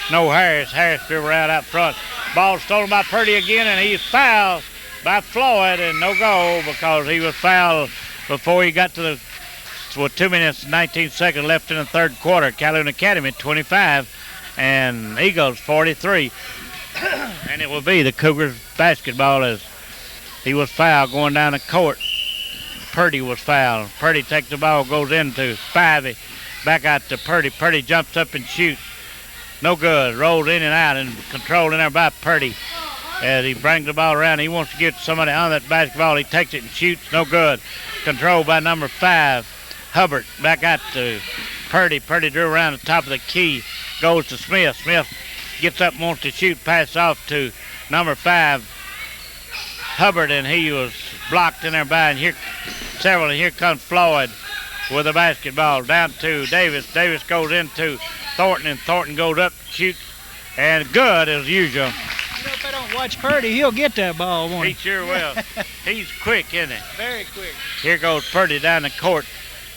No Harris. Harris dribble around out front. Ball stolen by Purdy again, and he's fouled by Floyd, and no goal because he was fouled before he got to the, with 2 minutes and 19 seconds left in the third quarter. Calhoun Academy 25 and Eagles 43. And it will be the Cougars basketball as he was fouled going down the court. Purdy was fouled. Purdy takes the ball, goes into Spivey. Back out to Purdy. Purdy jumps up and shoots. No good. Rolls in and out and controlled in there by Purdy. As he brings the ball around, he wants to get somebody on that basketball. He takes it and shoots. No good. Controlled by number 5, Hubbard. Back out to Purdy. Purdy drew around the top of the key. Goes to Smith. Smith gets up and wants to shoot. Pass off to number 5, Hubbard, and he was blocked in there by, and here comes Floyd with the basketball down to Davis. Davis goes into Thornton, and Thornton goes up, shoots, and good as usual. You know, if I don't watch Purdy, he'll get that ball, won't He sure will. He's quick, isn't he? Very quick. Here goes Purdy down the court.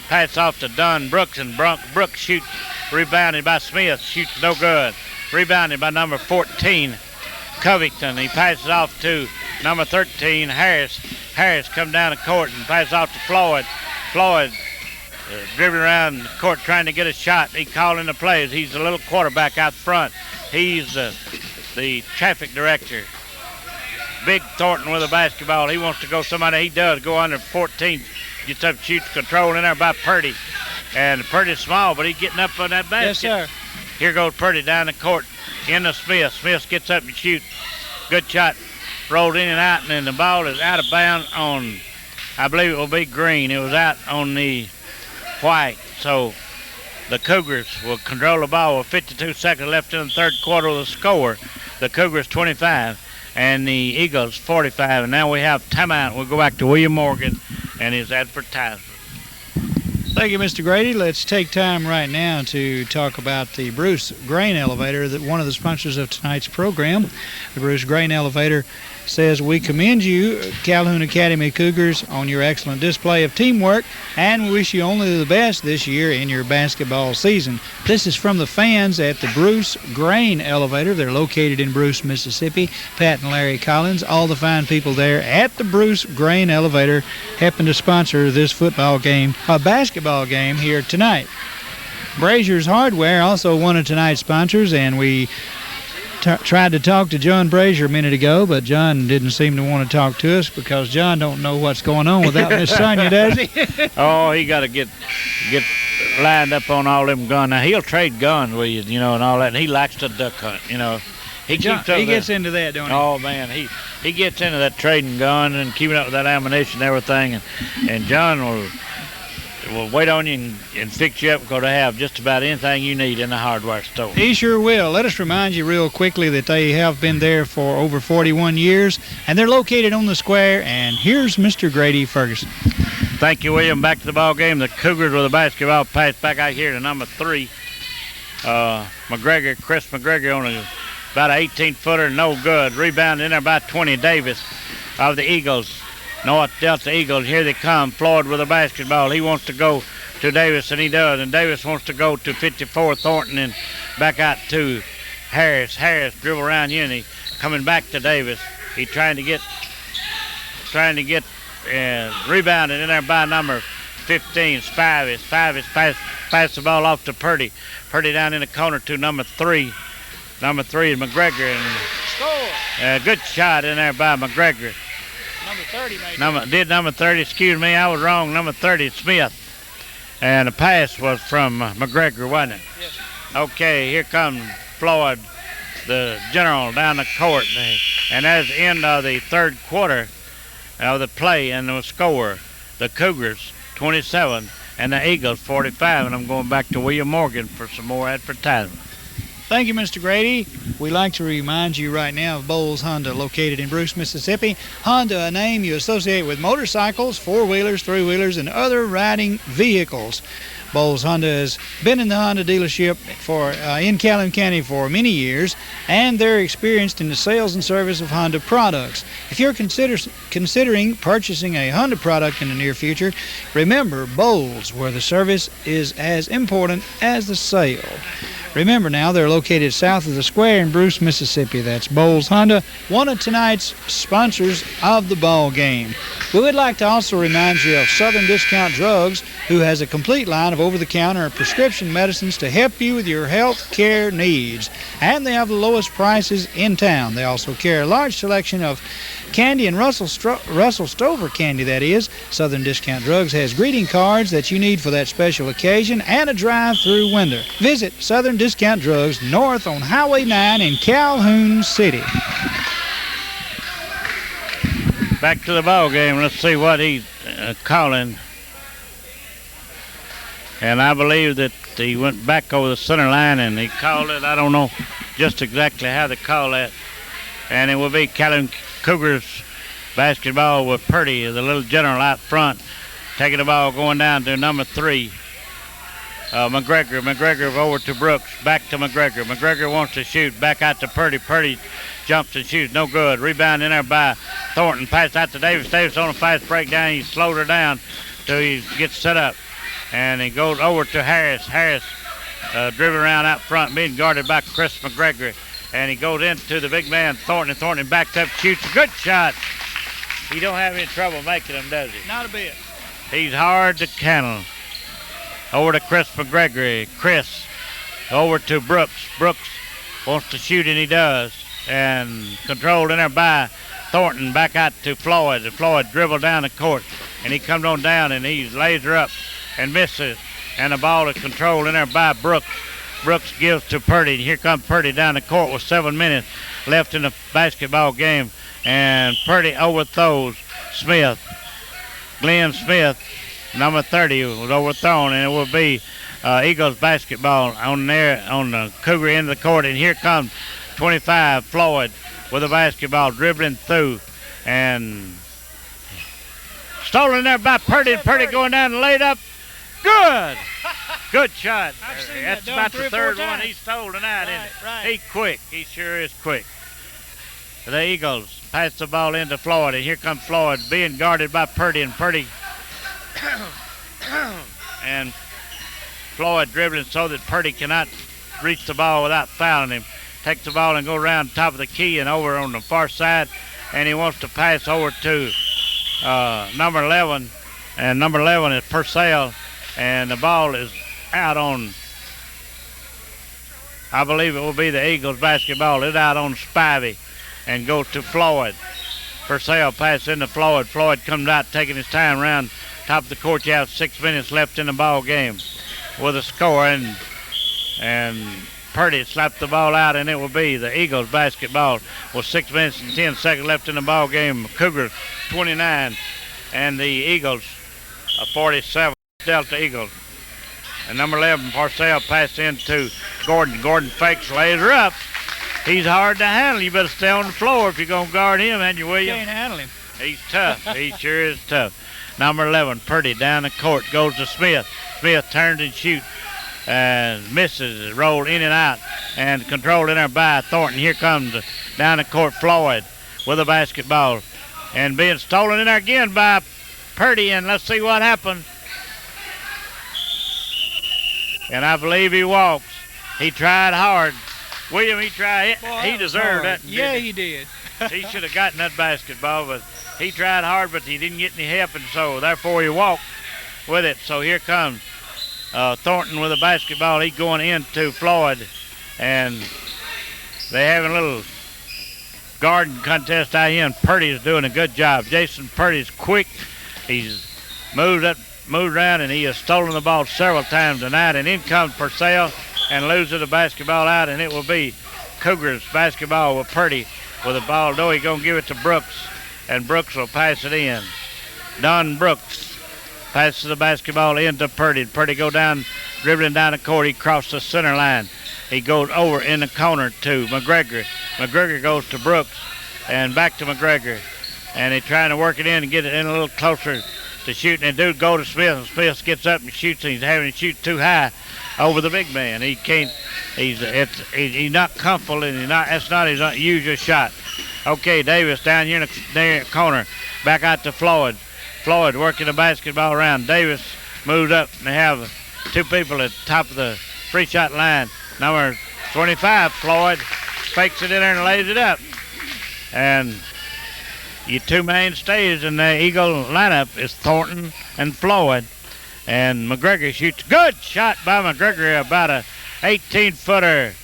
Pass off to Dunn Brooks, and Brooks shoots. Rebounded by Smith. Shoots no good. Rebounded by number 14, Covington. He passes off to number 13, Harris. Harris come down the court and passes off to Floyd. Floyd dribbling around the court trying to get a shot. He calling the plays. He's the little quarterback out front. He's the traffic director. Big Thornton with a basketball. He wants to go somebody. He does go under 14. Gets up, shoots, control in there by Purdy. And Purdy's small, but he's getting up on that basket. Yes, sir. Here goes Purdy down the court into Smith. Smith gets up and shoots. Good shot. Rolled in and out, and then the ball is out of bounds on, I believe it will be green. It was out on the white. So the Cougars will control the ball with 52 seconds left in the third quarter of the score. The Cougars 25 and the Eagles 45. And now we have timeout. We'll go back to William Morgan and his advertisement. Thank you, Mr. Grady. Let's take time right now to talk about the Bruce Grain Elevator, one of the sponsors of tonight's program. The Bruce Grain Elevator says, we commend you, Calhoun Academy Cougars, on your excellent display of teamwork, and we wish you only the best this year in your basketball season. This is from the fans at the Bruce Grain Elevator. They're located in Bruce, Mississippi. Pat and Larry Collins, all the fine people there at the Bruce Grain Elevator, happen to sponsor this basketball game here tonight. Brazier's Hardware, also one of tonight's sponsors, and we tried to talk to John Brazier a minute ago, but John didn't seem to want to talk to us because John don't know what's going on without Miss Sonia, does he? Oh, he got to get lined up on all them guns. Now, he'll trade guns with you, and all that. And he likes to duck hunt, He gets into that, don't he? Oh, man, he gets into that trading gun and keeping up with that ammunition and everything. And John will wait on you and fix you up because they have just about anything you need in the hardware store. He sure will. Let us remind you real quickly that they have been there for over 41 years, and they're located on the square. And here's Mr. Grady Ferguson. Thank you, William. Back to the ball game. The Cougars with a basketball pass back out here to number 3, McGregor. Chris McGregor on about an 18-footer, no good. Rebound in there by 20, Davis of the Eagles. North Delta Eagles, here they come. Floyd with a basketball. He wants to go to Davis, and he does. And Davis wants to go to 54, Thornton, and back out to Harris. Harris dribble around here, and he coming back to Davis. He trying to get rebounded in there by number 15, Spivey. Spivey pass the ball off to Purdy. Purdy down in the corner to number 3. Number 3 is McGregor. And score. Good shot in there by McGregor. Number 30, maybe. Number 30, excuse me, I was wrong. Number 30, Smith. And the pass was from McGregor, wasn't it? Yes. Okay, here comes Floyd, the general, down the court. And that's the end of the third quarter of the play and the score. The Cougars 27 and the Eagles 45. And I'm going back to William Morgan for some more advertisement. Thank you, Mr. Grady. We'd like to remind you right now of Bowles Honda, located in Bruce, Mississippi. Honda, a name you associate with motorcycles, four-wheelers, three-wheelers, and other riding vehicles. Bowles Honda has been in the Honda dealership in Calhoun County for many years, and they're experienced in the sales and service of Honda products. If you're considering purchasing a Honda product in the near future, remember Bowles, where the service is as important as the sale. Remember now, they're located south of the square in Bruce, Mississippi. That's Bowles Honda, one of tonight's sponsors of the ball game. We would like to also remind you of Southern Discount Drugs, who has a complete line of over-the-counter prescription medicines to help you with your health care needs. And they have the lowest prices in town. They also carry a large selection of candy and Russell Stover candy, that is. Southern Discount Drugs has greeting cards that you need for that special occasion and a drive-through window. Visit Southern Discount Drugs north on Highway 9 in Calhoun City. Back to the ball game. Let's see what he's calling. And I believe that he went back over the center line and he called it. I don't know just exactly how to call that. And it will be Calhoun Cougars basketball with Purdy, the little general out front, taking the ball going down to number 3. McGregor over to Brooks, back to McGregor. McGregor wants to shoot, back out to Purdy. Purdy jumps and shoots, no good. Rebound in there by Thornton, pass out to Davis. Davis on a fast breakdown, he slowed her down till he gets set up. And he goes over to Harris. Harris driven around out front, being guarded by Chris McGregor. And he goes into the big man, Thornton. Thornton backs up, shoots a good shot. He don't have any trouble making them, does he? Not a bit. He's hard to handle. Over to Chris McGregor. Chris over to Brooks. Brooks wants to shoot, and he does. And controlled in there by Thornton. Back out to Floyd. Floyd dribbled down the court, and he comes on down, and he lays her up and misses. And the ball is controlled in there by Brooks. Brooks gives to Purdy. Here comes Purdy down the court with 7 minutes left in the basketball game. And Purdy overthrows Smith. Glenn Smith, number 30, was overthrown, and it will be Eagles basketball on there on the Cougar end of the court. And here comes 25, Floyd, with the basketball, dribbling through. And stolen there by Purdy. Purdy going down and laid up. Good. Good shot. That's about the third one he stole tonight, isn't it? Right. He's quick. He sure is quick. The Eagles pass the ball into Floyd, and here comes Floyd being guarded by Purdy, and Purdy and Floyd dribbling so that Purdy cannot reach the ball without fouling him. Takes the ball and goes around the top of the key and over on the far side, and he wants to pass over to number 11, and number 11 is Purcell, and the ball is out on, I believe it will be the Eagles basketball. It's out on Spivey and goes to Floyd. Purcell pass into Floyd. Floyd comes out taking his time around top of the court. You have 6 minutes left in the ball game with a score, and Purdy slapped the ball out, and it will be the Eagles basketball with 6 minutes and 10 seconds left in the ball game. Cougars 29 and the Eagles 47. Delta Eagles. And number 11, Purcell, pass into Gordon. Gordon fakes, lays her up. He's hard to handle. You better stay on the floor if you're going to guard him, ain't you, William? Can't handle him. He's tough. He sure is tough. Number 11, Purdy, down the court, goes to Smith. Smith turns and shoots and misses. Rolled in and out and controlled in there by Thornton. Here comes down the court Floyd with a basketball. And being stolen in there again by Purdy, and let's see what happens. And I believe he walks. He tried hard. William, he tried. Boy, he deserved that. Yeah, he did. He should have gotten that basketball, but he tried hard, but he didn't get any help, and so therefore he walked with it. So here comes Thornton with a basketball. He's going into Floyd, and they having a little guarding contest out here, and Purdy's doing a good job. Jason Purdy's quick. He's moved around, and he has stolen the ball several times tonight. And in comes Purcell, and loses the basketball out, and it will be Cougars basketball with Purdy with the ball. Though he's going to give it to Brooks, and Brooks will pass it in. Don Brooks passes the basketball into Purdy. Purdy go down, dribbling down the court. He crosses the center line. He goes over in the corner to McGregor. McGregor goes to Brooks and back to McGregor. And they're trying to work it in and get it in a little closer to shooting. And dude go to Smith, and Smith gets up and shoots, and he's having to shoot too high over the big man. He can't. He's not comfortable, and that's not his usual shot. Okay, Davis down here in the corner, back out to Floyd. Floyd working the basketball around. Davis moves up, and they have two people at the top of the free shot line. Number 25, Floyd, fakes it in there and lays it up. And your two mainstays in the Eagle lineup is Thornton and Floyd. And McGregor shoots. Good shot by McGregor, about a 18-footer.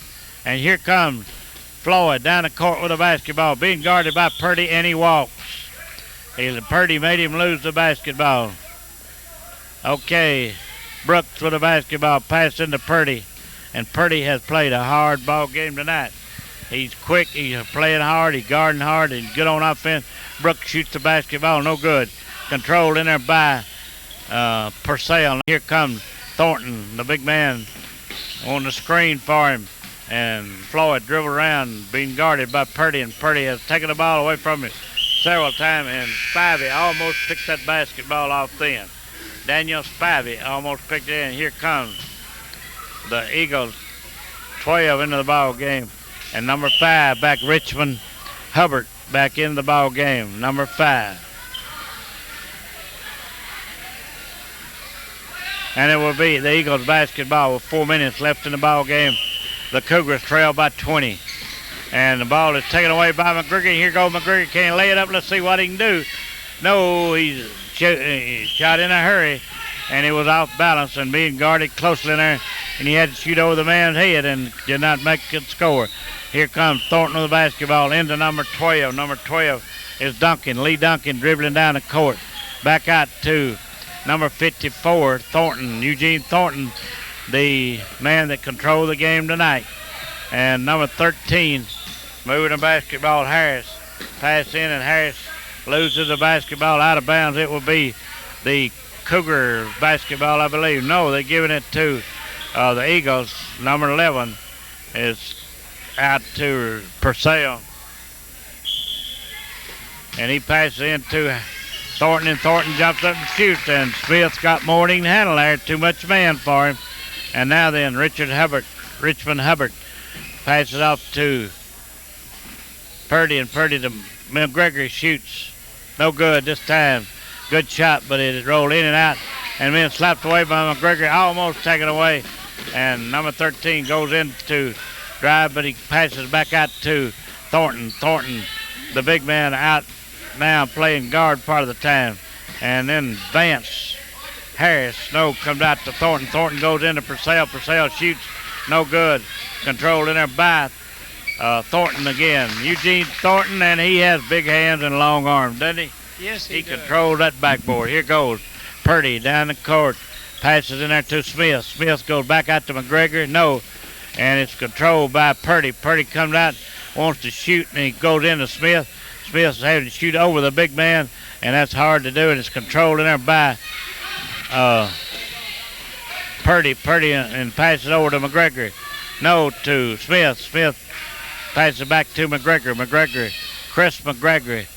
And here comes Floyd down the court with a basketball, being guarded by Purdy, and he walks. Purdy made him lose the basketball. Okay, Brooks with a basketball, pass into Purdy. And Purdy has played a hard ball game tonight. He's quick, he's playing hard, he's guarding hard, he's good on offense. Brooks shoots the basketball, no good. Controlled in there by Purcell. Here comes Thornton, the big man, on the screen for him. And Floyd dribbled around, being guarded by Purdy, and Purdy has taken the ball away from him several times, and Spivey almost picked that basketball off then. Daniel Spivey almost picked it in. Here comes the Eagles, 12 into the ball game. And number 5 back, Richmond Hubbard back in the ball game. Number 5. And it will be the Eagles basketball with 4 minutes left in the ball game. The Cougars trail by 20. And the ball is taken away by McGregor. Here goes McGregor. Can't lay it up. Let's see what he can do. No, he shot in a hurry. And he was off balance and being guarded closely in there. And he had to shoot over the man's head and did not make a good score. Here comes Thornton with the basketball into number 12. Number 12 is Duncan. Lee Duncan dribbling down the court. Back out to number 54, Thornton. Eugene Thornton, the man that controlled the game tonight. And number 13, moving the basketball, Harris. Pass in, and Harris loses the basketball out of bounds. It will be the Cougar basketball, I believe. No, they're giving it to the Eagles. Number 11 is out to Purcell. And he passes into Thornton, and Thornton jumps up and shoots, and Smith's got more than he can handle there. Too much man for him. And now then, Richmond Hubbard passes off to Purdy, and Purdy to McGregor shoots. No good this time. Good shot, but it rolled in and out and then slapped away by McGregor, almost taken away. And number 13 goes into drive, but he passes back out to Thornton. Thornton, the big man, out now playing guard part of the time. And then Vance Harris, no, comes out to Thornton. Thornton goes into Purcell. Purcell shoots, no good. Controlled in there by Thornton again. Eugene Thornton, and he has big hands and long arms, doesn't he? Yes, he controls that backboard. Here goes Purdy down the court. Passes in there to Smith. Smith goes back out to McGregor. No. And it's controlled by Purdy. Purdy comes out, wants to shoot, and he goes into Smith. Smith's having to shoot over the big man, and that's hard to do, and it's controlled in there by Purdy. Purdy and passes over to McGregor. No, to Smith. Smith passes back to McGregor. Chris McGregor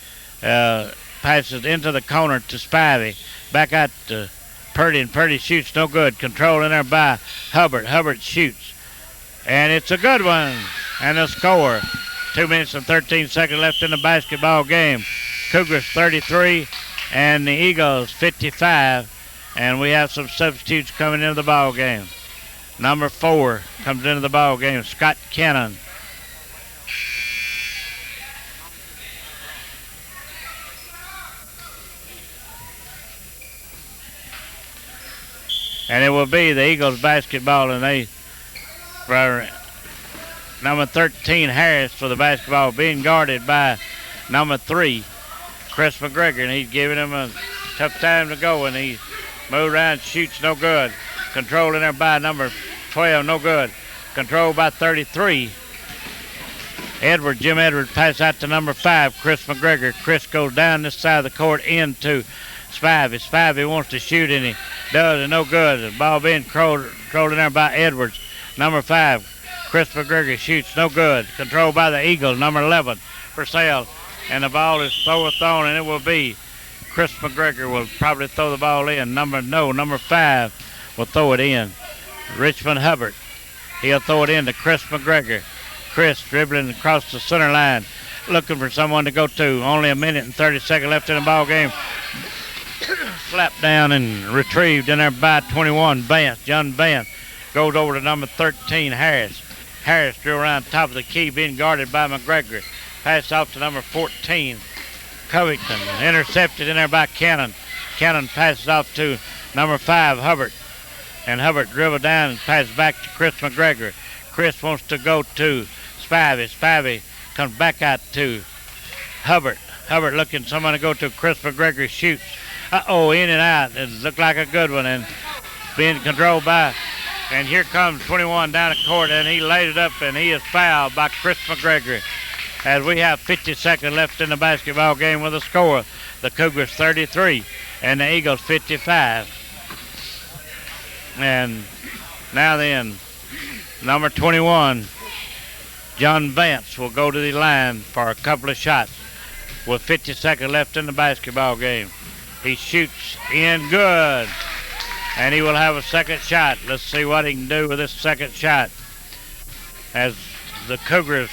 passes into the corner to Spivey. Back out to Purdy, and Purdy shoots, no good. Control in there by Hubbard. Hubbard shoots, and it's a good one. And a score. 2 minutes and 13 seconds left in the basketball game. Cougars 33 and the Eagles 55. And we have some substitutes coming into the ball game. Number 4 comes into the ball game, Scott Cannon. And it will be the Eagles basketball, and they, for number 13, Harris, for the basketball, being guarded by number 3, Chris McGregor, and he's giving him a tough time to go, and he moves around, shoots, no good. Controlled in there by number 12, no good. controlled by 33. Jim Edwards passes out to number 5, Chris McGregor. Chris goes down this side of the court into Spivey. Spivey wants to shoot, and he does, and no good. The ball being controlled in there by Edwards. Number 5, Chris McGregor shoots, no good. Controlled by the Eagles, number 11, Purcell. And the ball is thrown, and it will be Chris McGregor will probably throw the ball in. Number 5 will throw it in. Richmond Hubbard, he'll throw it in to Chris McGregor. Chris dribbling across the center line, looking for someone to go to. Only a minute and 30 seconds left in the ball game. Slapped down and retrieved in there by 21, Vance. John Vance goes over to number 13, Harris. Harris drew around top of the key, being guarded by McGregor. Pass off to number 14, Covington. Intercepted in there by Cannon. Cannon passes off to number 5, Hubbard. And Hubbard dribbled down and passes back to Chris McGregor. Chris wants to go to Spivey. Spivey comes back out to Hubbard. Hubbard looking someone to go to. Chris McGregor shoots. In and out. It looked like a good one, and being controlled by. And here comes 21 down the court, and he laid it up, and he is fouled by Chris McGregor. As we have 50 seconds left in the basketball game with a score, the Cougars 33 and the Eagles 55. And now then, number 21, John Vance, will go to the line for a couple of shots with 50 seconds left in the basketball game. He shoots in good, and he will have a second shot. Let's see what he can do with this second shot as the Cougars